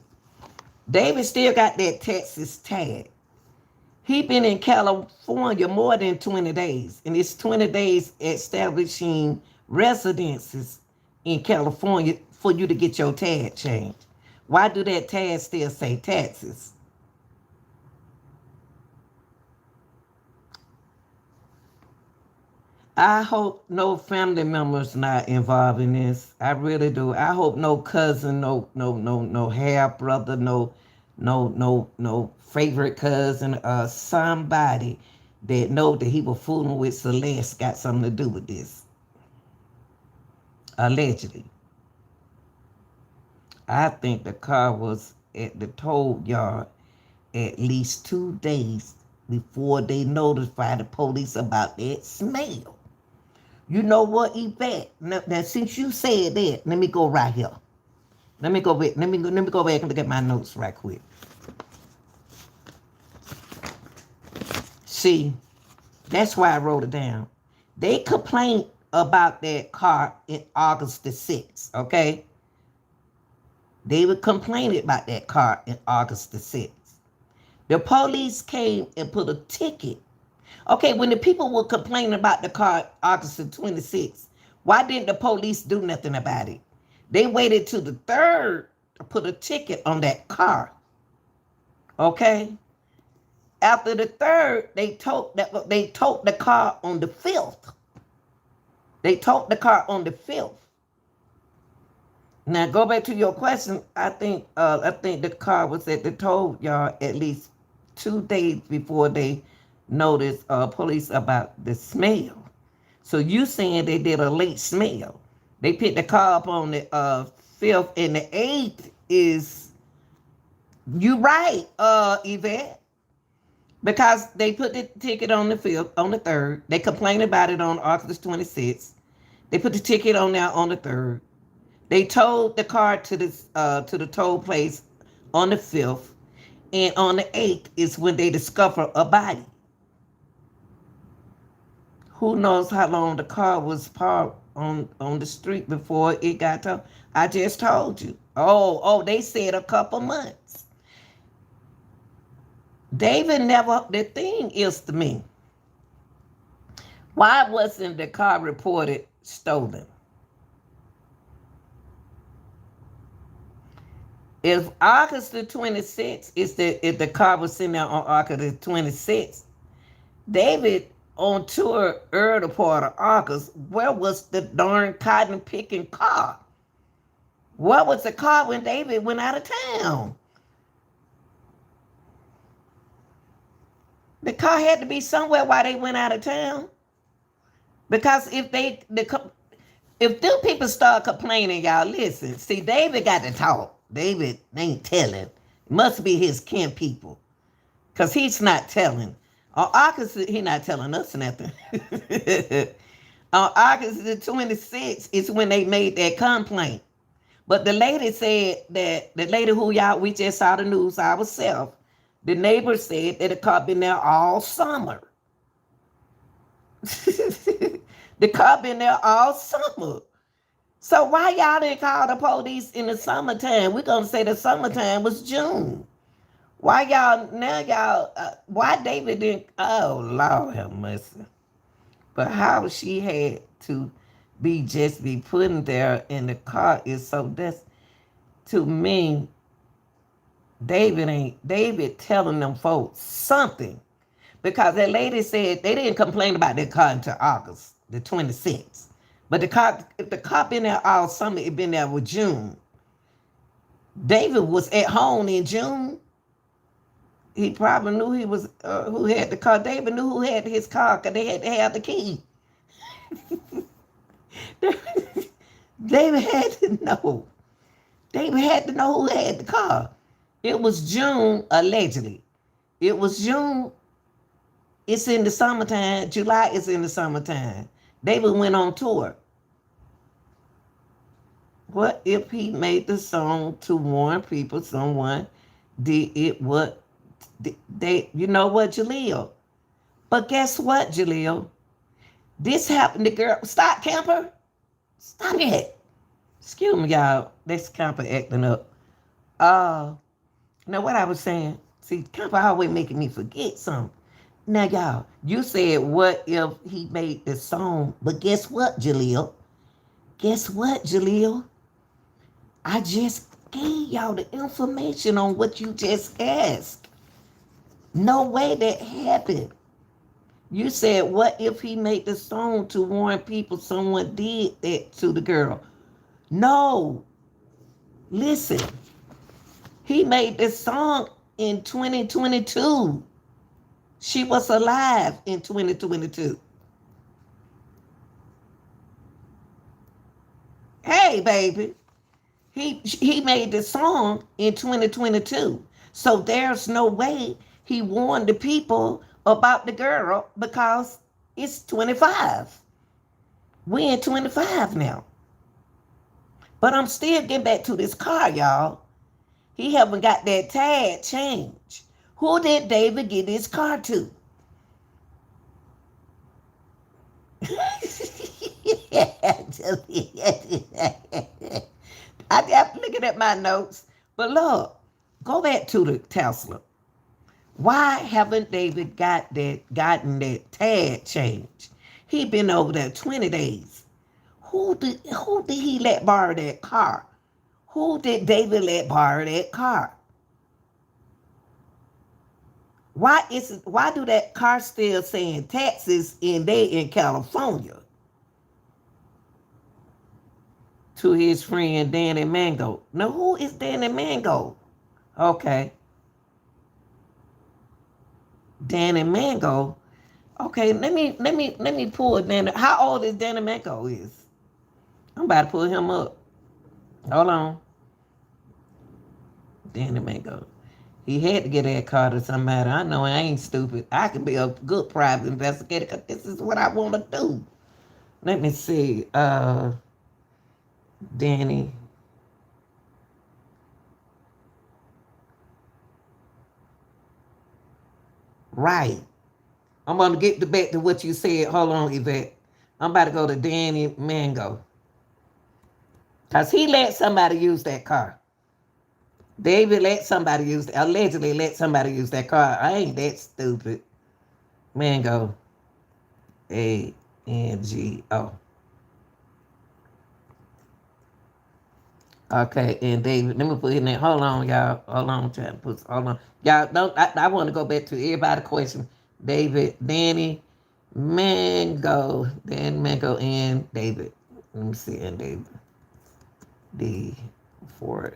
David still got that Texas tag. He been in California more than 20 days. And it's 20 days establishing residences in California for you to get your tag changed. Why do that tag still say Texas? I hope no family members not involved in this. I really do. I hope no cousin, no half brother, no favorite cousin, somebody that know that he was fooling with Celeste got something to do with this. Allegedly. I think the car was at the toll yard at least 2 days before they notified the police about that smell. You know what, Yvette? Now since you said that, let me go right here. Let me go back and look at my notes right quick. See, that's why I wrote it down. They complained about that car in August the 6th, okay? They were complaining about that car in August the 6th. The police came and put a ticket. Okay, when the people were complaining about the car August the 26th, why didn't the police do nothing about it? They waited till the 3rd to put a ticket on that car. Okay? After the 3rd, they towed the car on the 5th. They towed the car on the 5th. Now go back to your question. I think the car was at the toll yard at least 2 days before they noticed police about the smell. So you saying they did a late smell? They picked the car up on the 5th, and the 8th is you right, Yvette. Because they put the ticket on the 5th, on the 3rd. They complained about it on August 26th. They put the ticket on there on the 3rd. They towed the car to the toll place on the 5th. And on the 8th is when they discover a body. Who knows how long the car was parked on the street before it got towed? I just told you. Oh, they said a couple months. David never, the thing is to me, why wasn't the car reported stolen? If August the 26th if the car was sitting there on August the 26th, David on tour early part of August, where was the darn cotton picking car? Where was the car when David went out of town? The car had to be somewhere while they went out of town. Because if them people start complaining, y'all, listen. See, David got to talk. David ain't telling. It must be his kin people. Because he's not telling. On August, he's not telling us nothing. On August the 26th is when they made that complaint. But the lady said that, the lady who we just saw the news ourselves, the neighbor said that the car been there all summer. The car been there all summer. So why y'all didn't call the police in the summertime? We're going to say the summertime was June. Why why David didn't, oh, Lord have mercy. But how she had to be put in there in the car is so, that's, to me, David telling them folks something. Because that lady said they didn't complain about that car until August the 26th. But if the car been there all summer, it been there with June. David was at home in June. He probably knew he was who had the car. David knew who had his car because they had to have the key. David had to know. David had to know who had the car. It was June, allegedly. It was June. It's in the summertime. July is in the summertime. David went on tour. What if he made the song to warn people someone did it? What they, you know what, Jaleel? But guess what, Jaleel? This happened to girl. Stop, camper. Stop it. Excuse me, y'all. This camper acting up. Now what I was saying. See, camper always making me forget something. Now, y'all, you said what if he made the song? But guess what, Jaleel? Guess what, Jaleel? I just gave y'all the information on what you just asked. No way that happened. You said, what if he made the song to warn people someone did that to the girl? No. Listen. He made this song in 2022. She was alive in 2022. Hey, baby. He made this song in 2022. So there's no way he warned the people about the girl because it's 25. We in 25 now. But I'm still getting back to this car, y'all. He haven't got that tag changed. Who did David get his car to? I'm looking at my notes. But look, go back to the Tesla. Why haven't David gotten that tag changed? He been over there 20 days. Who did he let borrow that car? Who did David let borrow that car? Why do that car still saying Texas and they in California? To his friend Danny Mango. Now who is Danny Mango? Okay. Danny Mango. Okay, let me pull Danny. How old is Danny Mango is? I'm about to pull him up. Hold on. Danny Mango. He had to get that car to somebody. I know I ain't stupid. I can be a good private investigator because this is what I want to do. Let me see. Danny. Right. I'm going to get back to what you said. Hold on, Yvette. I'm about to go to Danny Mango. Because he let somebody use that car. David allegedly let somebody use that car. I ain't that stupid. Mango. A-N-G-O. Okay, and David, let me put in there. Hold on, y'all. Hold on, I'm trying to put. Hold on, y'all. Don't. I want to go back to everybody's question. David, Danny, Mango, and David. Let me see, and David. D4VD.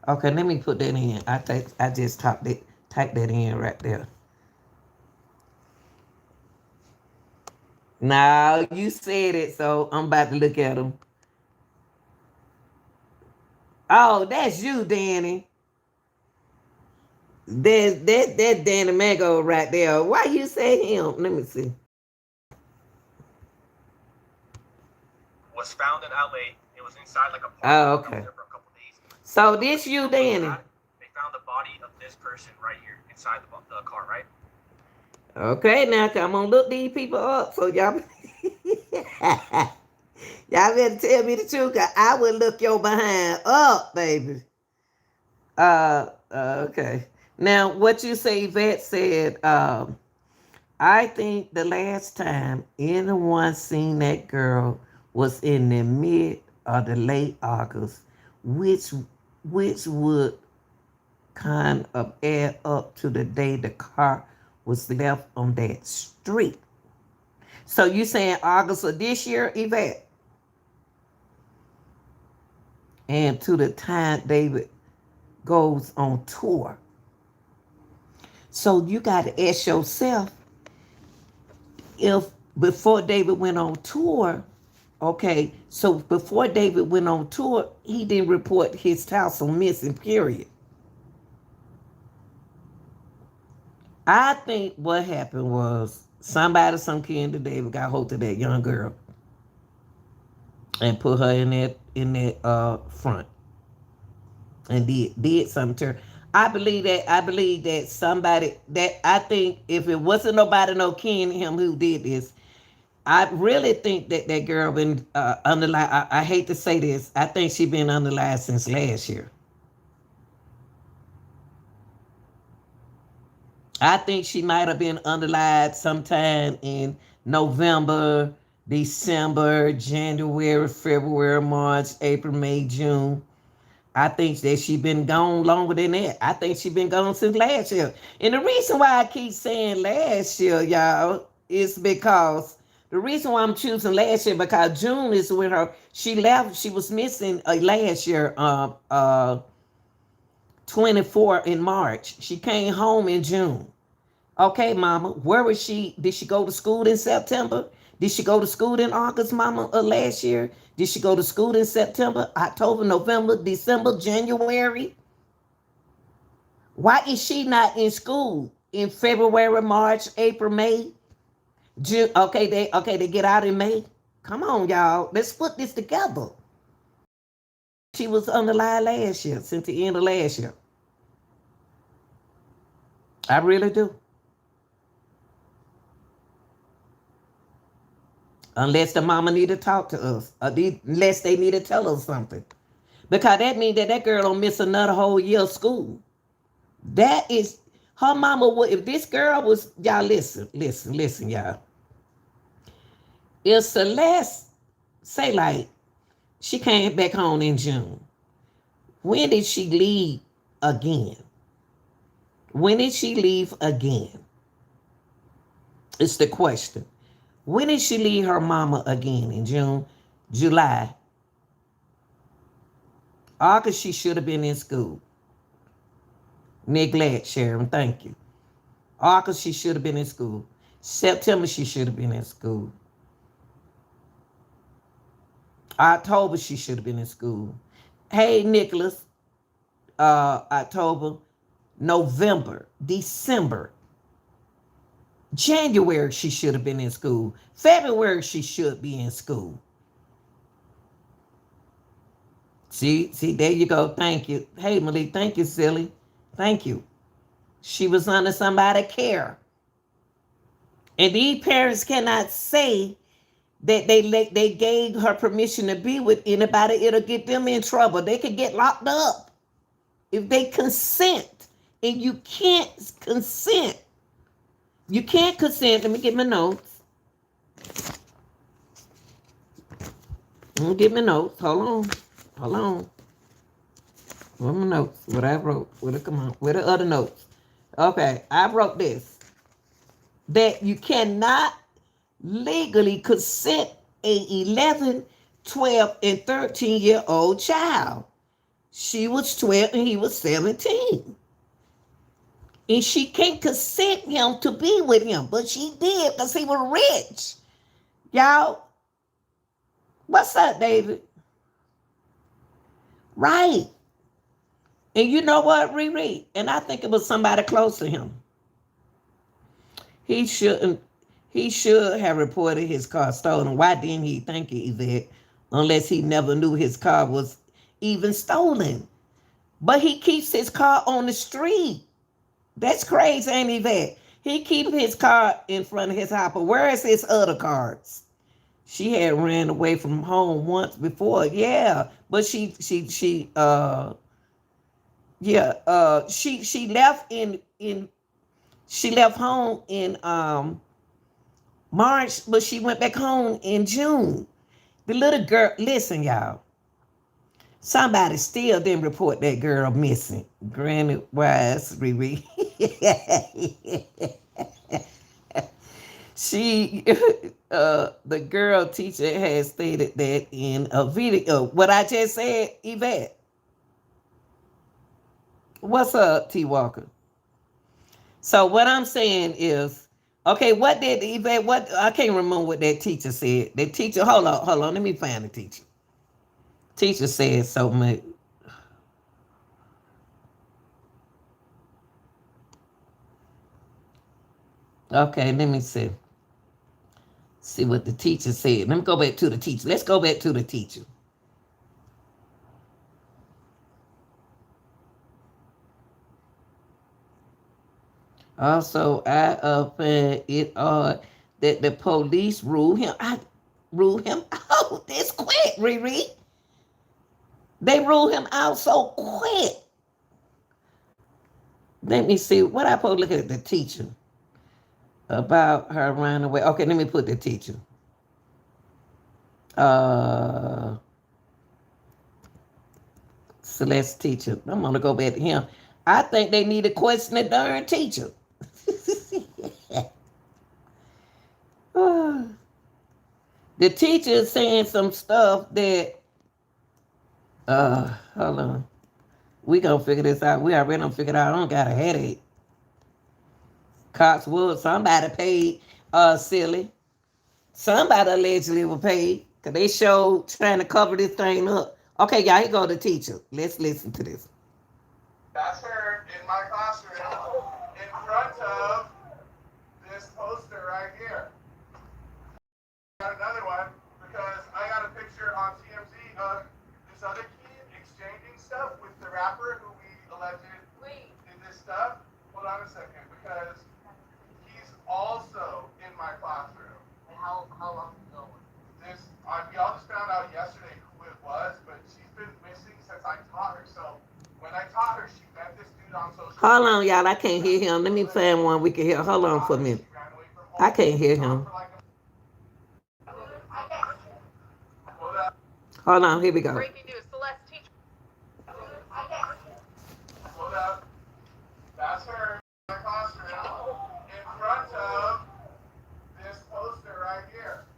Okay, let me put that in. I just type that in right there. Now you said it, so I'm about to look at them. Oh, that's you, Danny. That's Danny Mango right there. Why you say him? Let me see. Was found in LA. It was inside like a park. Oh, okay. For a couple days. So this you, Danny. They found the body of this person right here inside the car, right? Okay, now I'm gonna look these people up. So y'all, y'all better tell me the truth, cause I will look your behind up, baby. Okay. Now, what you say, Yvette said, I think the last time anyone seen that girl was in the mid or the late August, which would kind of add up to the day the car was left on that street. So you saying August of this year, Yvette? And to the time David goes on tour. So you got to ask yourself, if before David went on tour, Okay, so before David went on tour, he didn't report his tassel missing, period. I think what happened was somebody, some kin to David got hold of that young girl and put her in that front and did something to her. I believe that somebody that I think if it wasn't nobody no kin to him who did this, I really think that that girl been under I hate to say this. I think she been under since last year. I think she might have been underlined sometime in November, December, January, February, March, April, May, June. I think that she been gone longer than that. I think she been gone since last year. And the reason why I keep saying last year, y'all, is because the reason why I'm choosing last year because June is when she left. She was missing last year, 24 in March. She came home in June. Okay, mama, where was she? Did she go to school in September? Did she go to school in August, mama, last year? Did she go to school in September, October, November, December, January? Why is she not in school in February, March, April, May, June? They get out in May. Come on, y'all. Let's put this together. She was on the line last year, since the end of last year. I really do. Unless the mama need to talk to us, unless they need to tell us something, because that means that girl don't miss another whole year of school. That is her mama would. If this girl was, y'all listen, y'all. If Celeste say like she came back home in June, when did she leave again? When did she leave again? It's the question. When did she leave her mama again? In June, July? August, she should have been in school. Neglect, Sharon, thank you. August, she should have been in school. September, she should have been in school. October, she should have been in school. Hey, Nicholas, October, November, December. January, she should have been in school. February, she should be in school. See, there you go. Thank you. Hey, Malik, thank you, silly. Thank you. She was under somebody's care. And these parents cannot say that they gave her permission to be with anybody. It'll get them in trouble. They could get locked up if they consent. And you can't consent. You can't consent. Let me get my notes. Let me get my notes. Hold on. Where are my notes? What I wrote? Where the other notes? Okay, I wrote this. That you cannot legally consent a 11, 12, and 13-year-old child. She was 12 and he was 17. And she can't consent him to be with him. But she did because he was rich. Y'all, what's up, David? Right. And you know what, Riri? And I think it was somebody close to him. He should have reported his car stolen. Why didn't he? Thank you, Yvette. Unless he never knew his car was even stolen. But he keeps his car on the street. That's crazy, ain't Yvette? He keeps his car in front of his house. But where is his other cars? She had ran away from home once before. Yeah. But she left she left home in March, but she went back home in June. The little girl, listen, y'all. Somebody still didn't report that girl missing. Granny Wise, Riri. The girl teacher has stated that in a video. What I just said, Yvette. What's up, T. Walker? So what I'm saying is, Okay, what did Yvette, what, I can't remember what that teacher said. The teacher, hold on, let me find the teacher. Teacher said so much. Okay, let me see. See what the teacher said. Let me go back to the teacher. Let's go back to the teacher. Also, I found it odd that the police ruled him out this quick, Riri. They ruled him out so quick. Let me see. What I supposed to look at the teacher about her running away. Okay, let me put the teacher. Celeste teacher. I'm gonna go back to him. I think they need to question the darn teacher. The teacher is saying some stuff that hold on. We gonna figure this out. We already done figured out I don't got a headache. Coxwood, somebody paid silly. Somebody allegedly was paid. Cause they showed trying to cover this thing up. Okay, y'all, here go the teacher. Let's listen to this. That's her in my classroom in front of this poster right here. Got another one because I got a picture on TMZ of this other kid exchanging stuff with the rapper who we alleged did this stuff. Hold on a second, because he's also in my classroom. And how long ago? This we all just found out yesterday who it was, but she's been missing since I taught her. So when I taught her, she met this dude on social media. Hold on, y'all. I can't hear him. Let me find one we can hear. Hold on for a minute. I can't hear him. Hold on, here we go. Breaking news, Celeste teacher. Hold up. That's her in my classroom in front of this poster right here.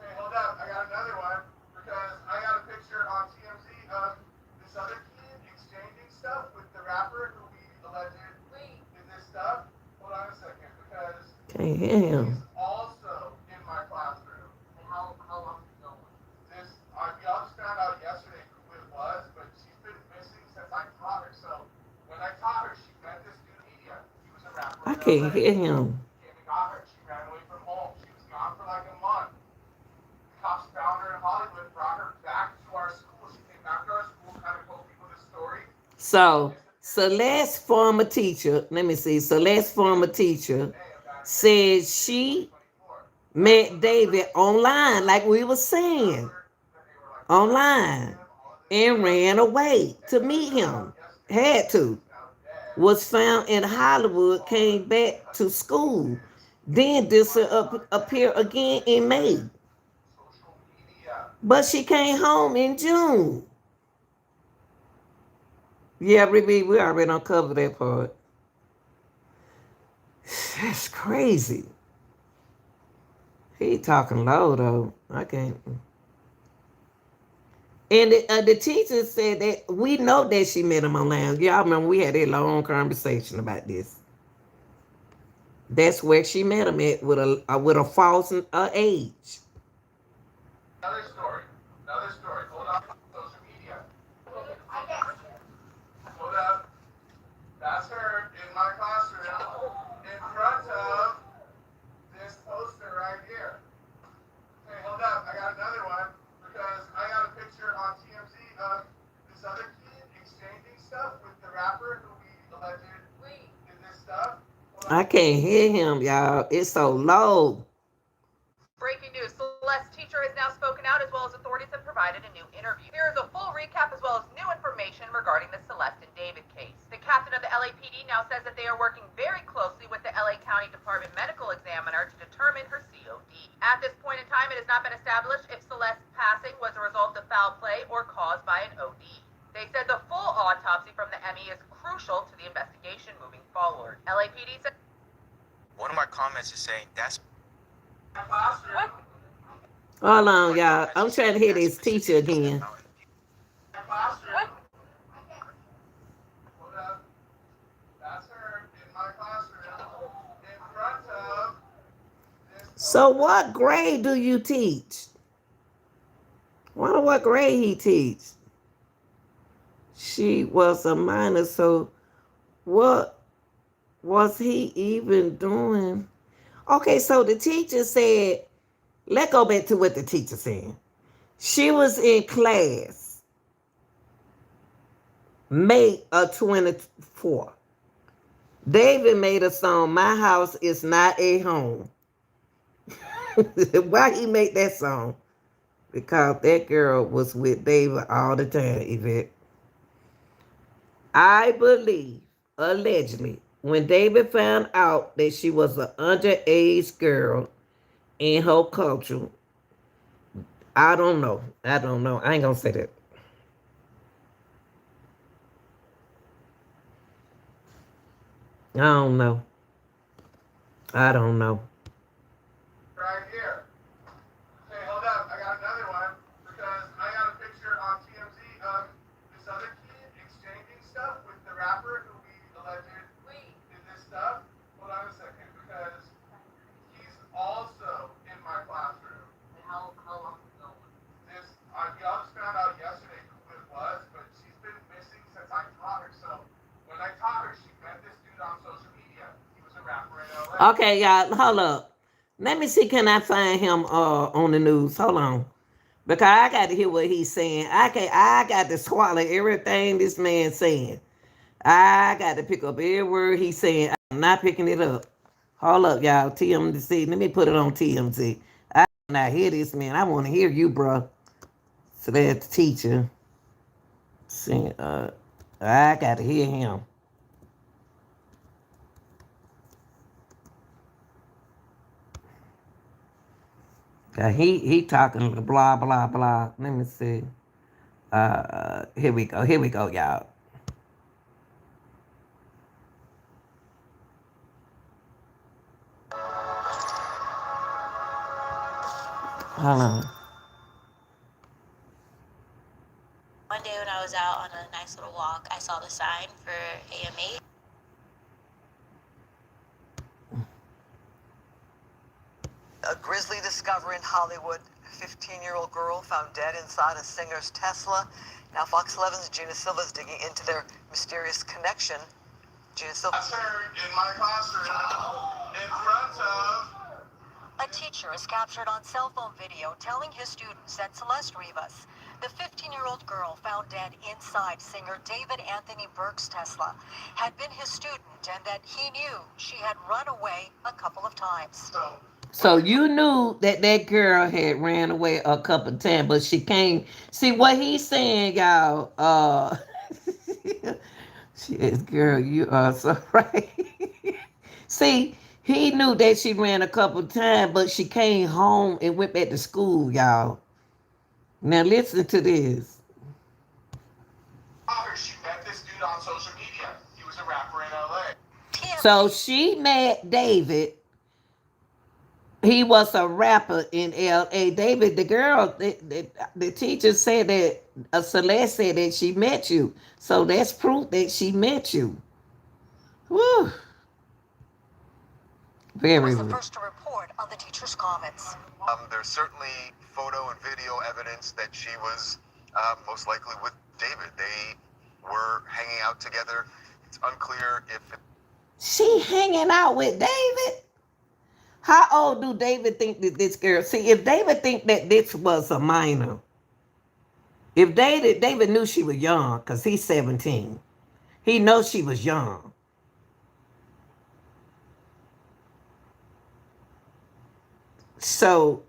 Okay, hold up. I got another one because I got a picture on TMZ of this other kid exchanging stuff with the rapper who we alleged did this stuff. Hold on a second, because Can't hear him. he's also in my classroom. And how long ago? This we all just found out yesterday who it was, but she's been missing since I taught her. So when I taught her, she met this dude media. He was a rapper. I can't hear him. Came and got her. She ran away from home. She was gone for like a month. The cops found her in Hollywood, brought her back to our school. She came back to our school, kind of told people the story. So Celeste, former teacher, let me see. Celeste, former teacher, said she met David online, like we were saying, online, and ran away to meet him. Had to. Was found in Hollywood, came back to school, then disappeared again in May. But she came home in June. Yeah, Ruby, we already uncovered that part. That's crazy. He talking low though. I can't. And the teacher said that we know that she met him online. Y'all remember we had a long conversation about this. That's where she met him at with a false age. Another story. Hold on. Social media. Hold up. That's her in my classroom in front of this poster right here. Okay, hold up. I got another one because I got a picture on TMZ of this other kid exchanging stuff with the rapper who we alleged did this stuff. I can't hear him, y'all. It's so low. Breaking news, Celeste teacher has now spoken out, as well as authorities have provided a new interview. Here is a full recap as well as new information regarding the Celeste and David case. The captain of the LAPD now says that they are working very closely with the LA County Department medical examiner to determine her COD. At this point in time, it has not been established if Celeste's passing was a result of foul play or caused by an OD. They said the full autopsy from the ME is crucial to the investigation moving forward. LAPD said One of my comments is saying that's Hold on, y'all. I'm trying to hear this teacher again. Hold up. That's her in my classroom in front of So what grade do you teach? Wonder what grade he teach. She was a minor, so what was he even doing? Okay, so the teacher said, let's go back to what the teacher said. She was in class May of 24. David made a song, My House Is Not a Home. Why he made that song? Because that girl was with David all the time, Yvette. I believe, allegedly, when David found out that she was an underage girl in her culture, I don't know. I don't know. I ain't gonna say that. I don't know. I don't know. Right here. Hey, hold up. I got another one because I got a picture on TMZ of this other kid exchanging stuff with the rapper who we alleged did this stuff. Hold on a second because he's also in my classroom. How long ago? This, we all just found out yesterday who it was, but she's been missing since I taught her. So when I taught her, she met this dude on social media. He was a rapper in LA. Okay, y'all, hold up. Let me see, can I find him on the news? Hold on. Because I got to hear what he's saying. I got to swallow everything this man's saying. I got to pick up every word he's saying. I'm not picking it up. Hold up, y'all. TMZ. Let me put it on TMZ. I not hear this man. I want to hear you, bro. So that's the teacher. Sing, I got to hear him. He talking blah blah blah. Let me see. Here we go. Here we go, y'all. Hold on. One day when I was out on a nice little walk, I saw the sign for AMA. A grisly discovery in Hollywood. A 15-year-old girl found dead inside a singer's Tesla. Now Fox 11's Gina Silva is digging into their mysterious connection. Gina Silva. In my classroom, in front of... A teacher is captured on cell phone video telling his students that Celeste Rivas, the 15-year-old girl found dead inside singer David Anthony Burke's Tesla, had been his student and that he knew she had run away a couple of times. So you knew that that girl had ran away a couple of times, but she came. See what he's saying, y'all. She is, girl, you are so right. See, he knew that she ran a couple of times, but she came home and went back to school, y'all. Now listen to this. She met this dude on social media. He was a rapper in LA. So she met David. He was a rapper in LA. David, the girl, the teacher said that, Celeste said that she met you. So that's proof that she met you. Woo. Very Was the rude. first to report on the teacher's comments. There's certainly photo and video evidence that she was most likely with David. They were hanging out together. It's unclear if... She hanging out with David? How old do David think that this girl? See, if David think that this was a minor, if David knew she was young, because he's 17. He knows she was young. So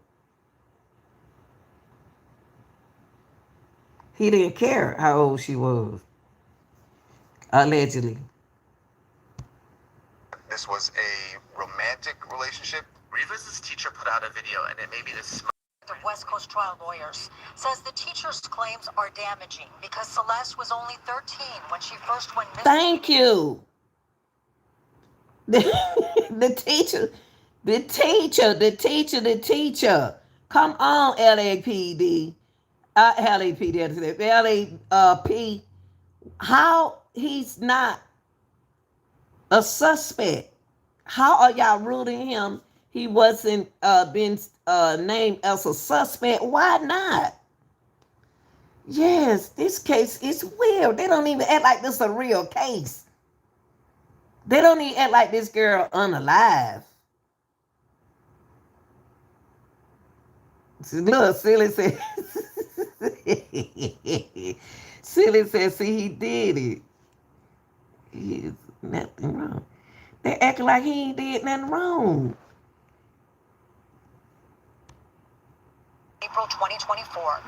he didn't care how old she was. Allegedly. This was a romantic relationship. Rivas' teacher put out a video, and it may be the The West Coast trial lawyers says the teacher's claims are damaging because Celeste was only 13 when she first went missing. Thank you. The teacher. Come on, LAPD. LAP. How he's not a suspect? How are y'all ruling him? he wasn't been named as a suspect. Why not? Yes, this case is weird. They don't even act like this a real case. They don't even act like this girl unalive. Look, Silly said. Silly said, see, he did it. He is nothing wrong. They acting like he ain't did nothing wrong. April 2024.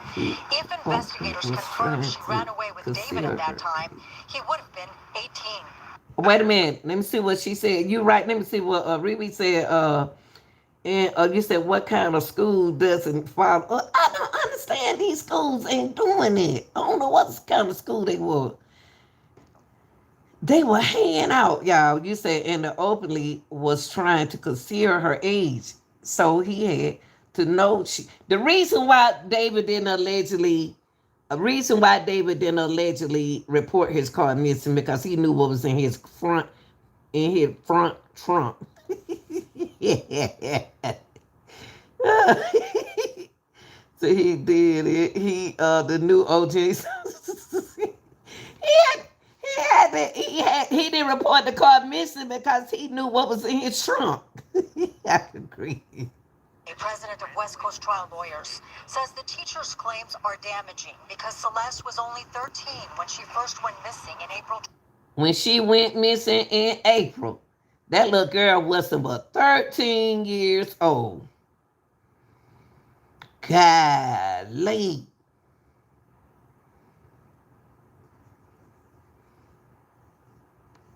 If investigators confirm she ran away with David at that time, he would have been 18. Wait a minute. Let me see what she said. You right. Let me see what Riri said. And you said what kind of school doesn't follow? I don't understand. These schools ain't doing it. I don't know what kind of school they were. They were hanging out, y'all. You said, and the openly was trying to conceal her age. So he had to know the reason why David didn't allegedly report his car missing because he knew what was in his front trunk. So he did it. The new OJ. He didn't report the car missing because he knew what was in his trunk. I agree. The president of West Coast Trial Lawyers says the teacher's claims are damaging because Celeste was only 13 when she first went missing in April. When she went missing in April, that little girl was about 13 years old. Golly.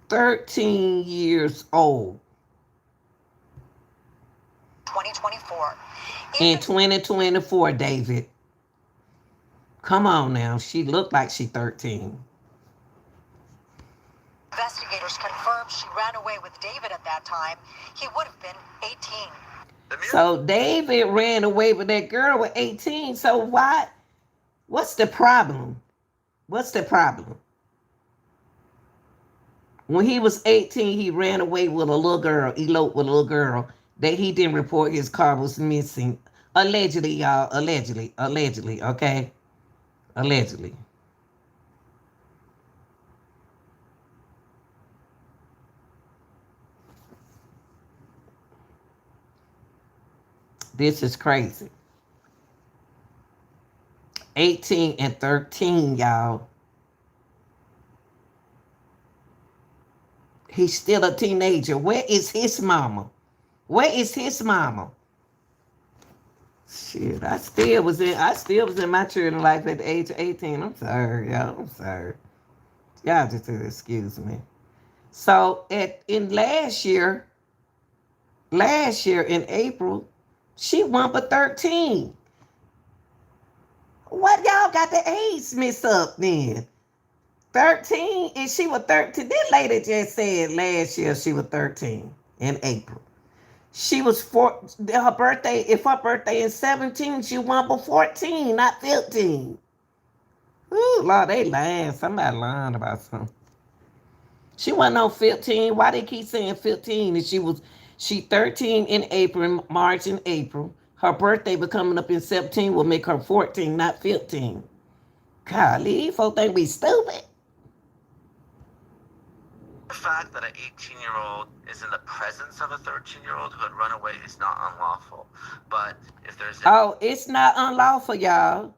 "13 years old. 2024. In 2024, David. Come on now. She looked like she 13. Investigators confirmed she ran away with David at that time. He would have been 18. So David ran away with that girl with 18. So why? What's the problem? What's the problem? When he was 18, he ran away with a little girl, eloped with a little girl that he didn't report his car was missing. Allegedly, y'all. Allegedly, okay? Allegedly. This is crazy. 18 and 13, y'all. He's still a teenager. Where is his mama? Where is his mama? Shit, I still was in my children's life at the age of 18. I'm sorry, y'all. I'm sorry. Y'all just excuse me. So in last year in April, she won for 13. What y'all got the age mixed up then? 13 and she was 13. This lady just said last year she was 13 in April. She was her birthday, if her birthday is 17, she won for 14, not 15. Ooh, Lord, they lying. Somebody lying about something. She wasn't on 15. Why they keep saying 15? And she 13 in April, March and April. Her birthday be coming up in September will make her 14, not 15. Golly, folks think we stupid. The fact that an 18-year-old is in the presence of a 13-year-old who had run away is not unlawful. But if there's... Oh, it's not unlawful, y'all.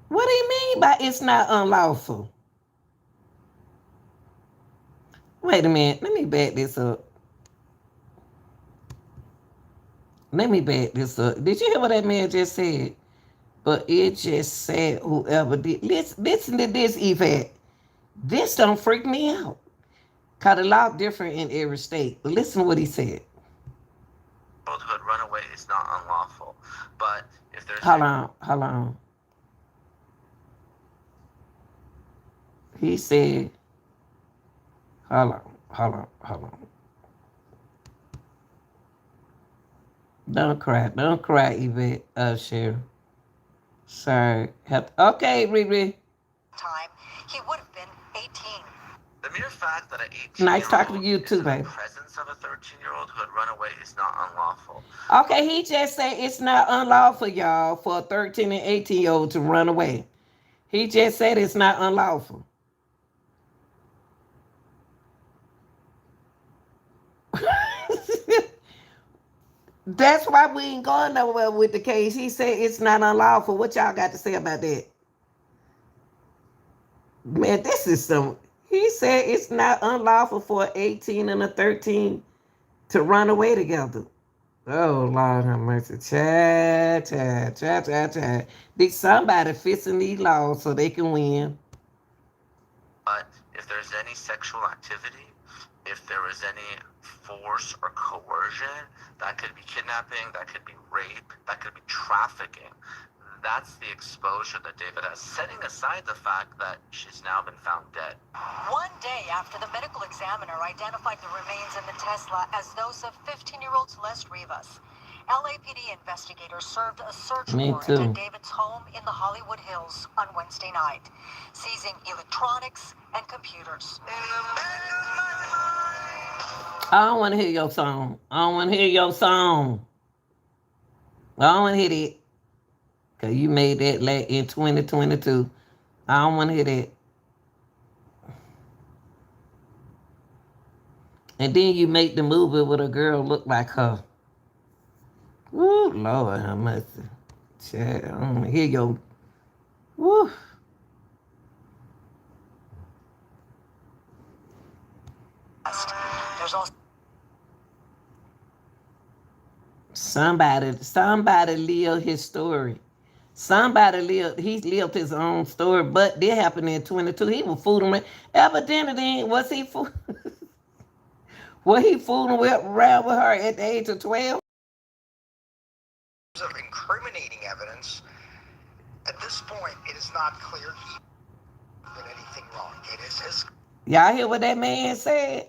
What do you mean by it's not unlawful? Wait a minute. Let me back this up. Did you hear what that man just said? But it just said whoever did. Listen to this, Yvette. This don't freak me out. Cause the law different in every state. But listen to what he said. Who had run away is not unlawful. But if there's... Hold on. He said, hold on. Don't cry, Yvette, Cheryl. Sorry. Okay, Riri. Time, he would have been 18. The mere fact that an 18-year-old Nice talking to you is too, in the baby. presence of a 13-year-old who had run away is not unlawful. Okay, he just said it's not unlawful, y'all, for a 13 and 18-year-old to run away. He just said it's not unlawful. That's why we ain't going nowhere with the case. He said it's not unlawful. What y'all got to say about that? Man, this is some. He said it's not unlawful for an 18 and a 13 to run away together. Oh, Lord have mercy. Chad. Did somebody fixing these laws so they can win? But if there's any sexual activity, if there was any force or coercion, that could be kidnapping, that could be rape, that could be trafficking. That's the exposure that David has, setting aside the fact that she's now been found dead. One day after the medical examiner identified the remains in the Tesla as those of 15-year-old Celeste Rivas, LAPD investigators served a search warrant at David's home in the Hollywood Hills on Wednesday night, seizing electronics and computers. I don't want to hear your song. I don't want to hear your song. I don't want to hear it. Because you made that in 2022. I don't want to hear that. And then you make the movie with a girl look like her. Ooh, Lord, how much? Chad, I don't want to hear your... Woo. There's also Somebody lived his story. He lived his own story, but that happened in 22. He was fooling. Evidently, was he fooling? Was he fooling around with her at the age of 12? Of incriminating evidence, at this point, it is not clear he did anything wrong. It is his. Y'all hear what that man said?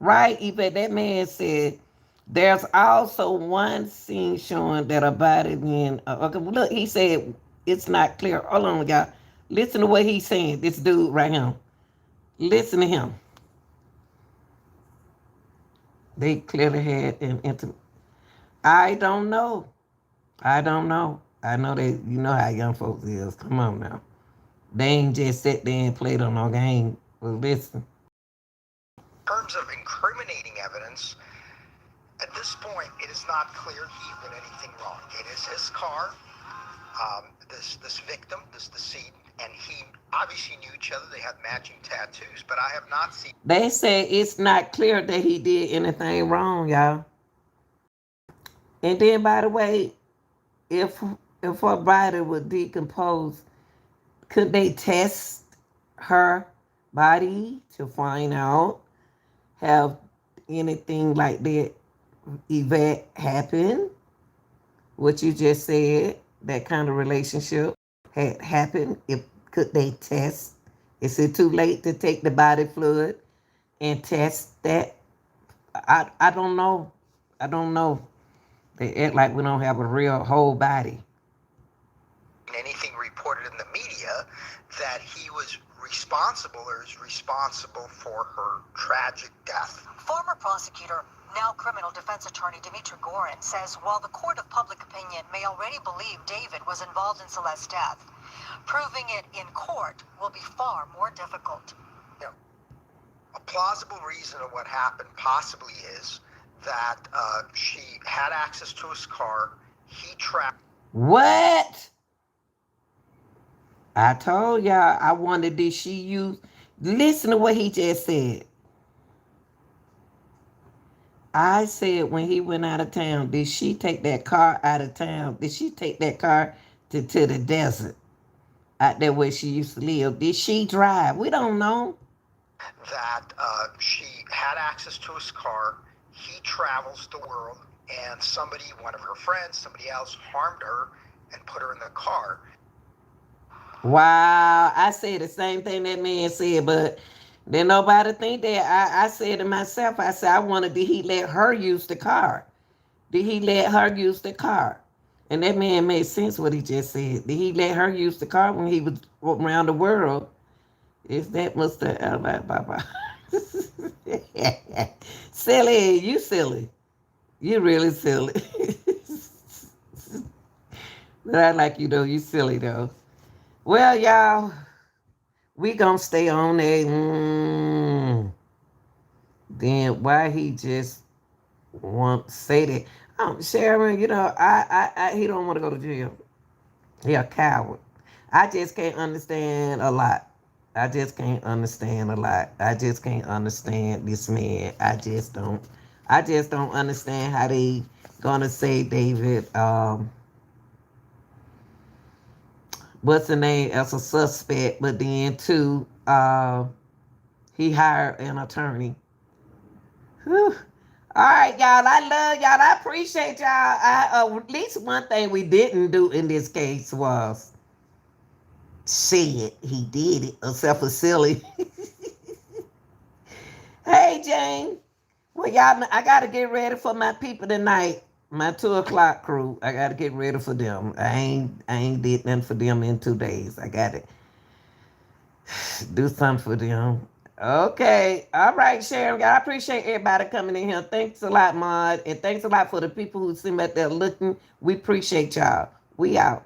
Right, Yvette, that man said, there's also one scene showing that a body being... okay, look, he said it's not clear. Hold on, y'all. Listen to what he's saying, this dude right here. Listen to him. They clearly had an intimate... I don't know. I know that you know how young folks is. Come on now. They ain't just sit there and play on no game. Well, listen. In terms of incriminating evidence, at this point, it is not clear he did anything wrong. It is his car, this victim, this decedent, and he obviously knew each other. They had matching tattoos, but I have not seen... They say it's not clear that he did anything wrong, y'all. And then, by the way, if her body would decompose, could they test her body to find out have anything like that event happen? What you just said, that kind of relationship had happened. Could they test? Is it too late to take the body fluid and test that? I don't know. I don't know. They act like we don't have a real whole body. Anything reported in the media that he was responsible or is responsible for her tragic death. Former prosecutor, now criminal defense attorney Dimitri Gorin, says while the court of public opinion may already believe David was involved in Celeste's death, proving it in court will be far more difficult. You know, a plausible reason of what happened possibly is that she had access to his car. He tracked. What? I told y'all I wondered did she use... Listen to what he just said. I said when he went out of town, did she take that car out of town? Did she take that car to the desert? Out there where she used to live. Did she drive? We don't know. That she had access to his car. He travels the world, and somebody, one of her friends, somebody else, harmed her and put her in the car. Wow, I said the same thing that man said, but then nobody think that. I said to myself, I said, I wonder, did he let her use the car? Did he let her use the car? And that man made sense what he just said. Did he let her use the car when he was around the world? Is that Mr. Bye. Silly, you silly. You really silly. But I like you though. You silly though. Well, y'all, we gonna stay on there. Then why he just want to say that? Sharon, he don't want to go to jail. He a coward. I just can't understand a lot. I just can't understand a lot. I just can't understand this man. I just don't understand how they gonna say David. What's the name as a suspect, but then too, he hired an attorney. Whew. All right, y'all. I love y'all. I appreciate y'all. At least one thing we didn't do in this case was said he did it, except for silly. Hey, Jane. Well, y'all, I gotta get ready for my people tonight. My 2 o'clock crew. I gotta get ready for them. I ain't did nothing for them in 2 days. I gotta do something for them. Okay. All right, Sharon. I appreciate everybody coming in here. Thanks a lot, Maud. And thanks a lot for the people who seem out there looking. We appreciate y'all. We out.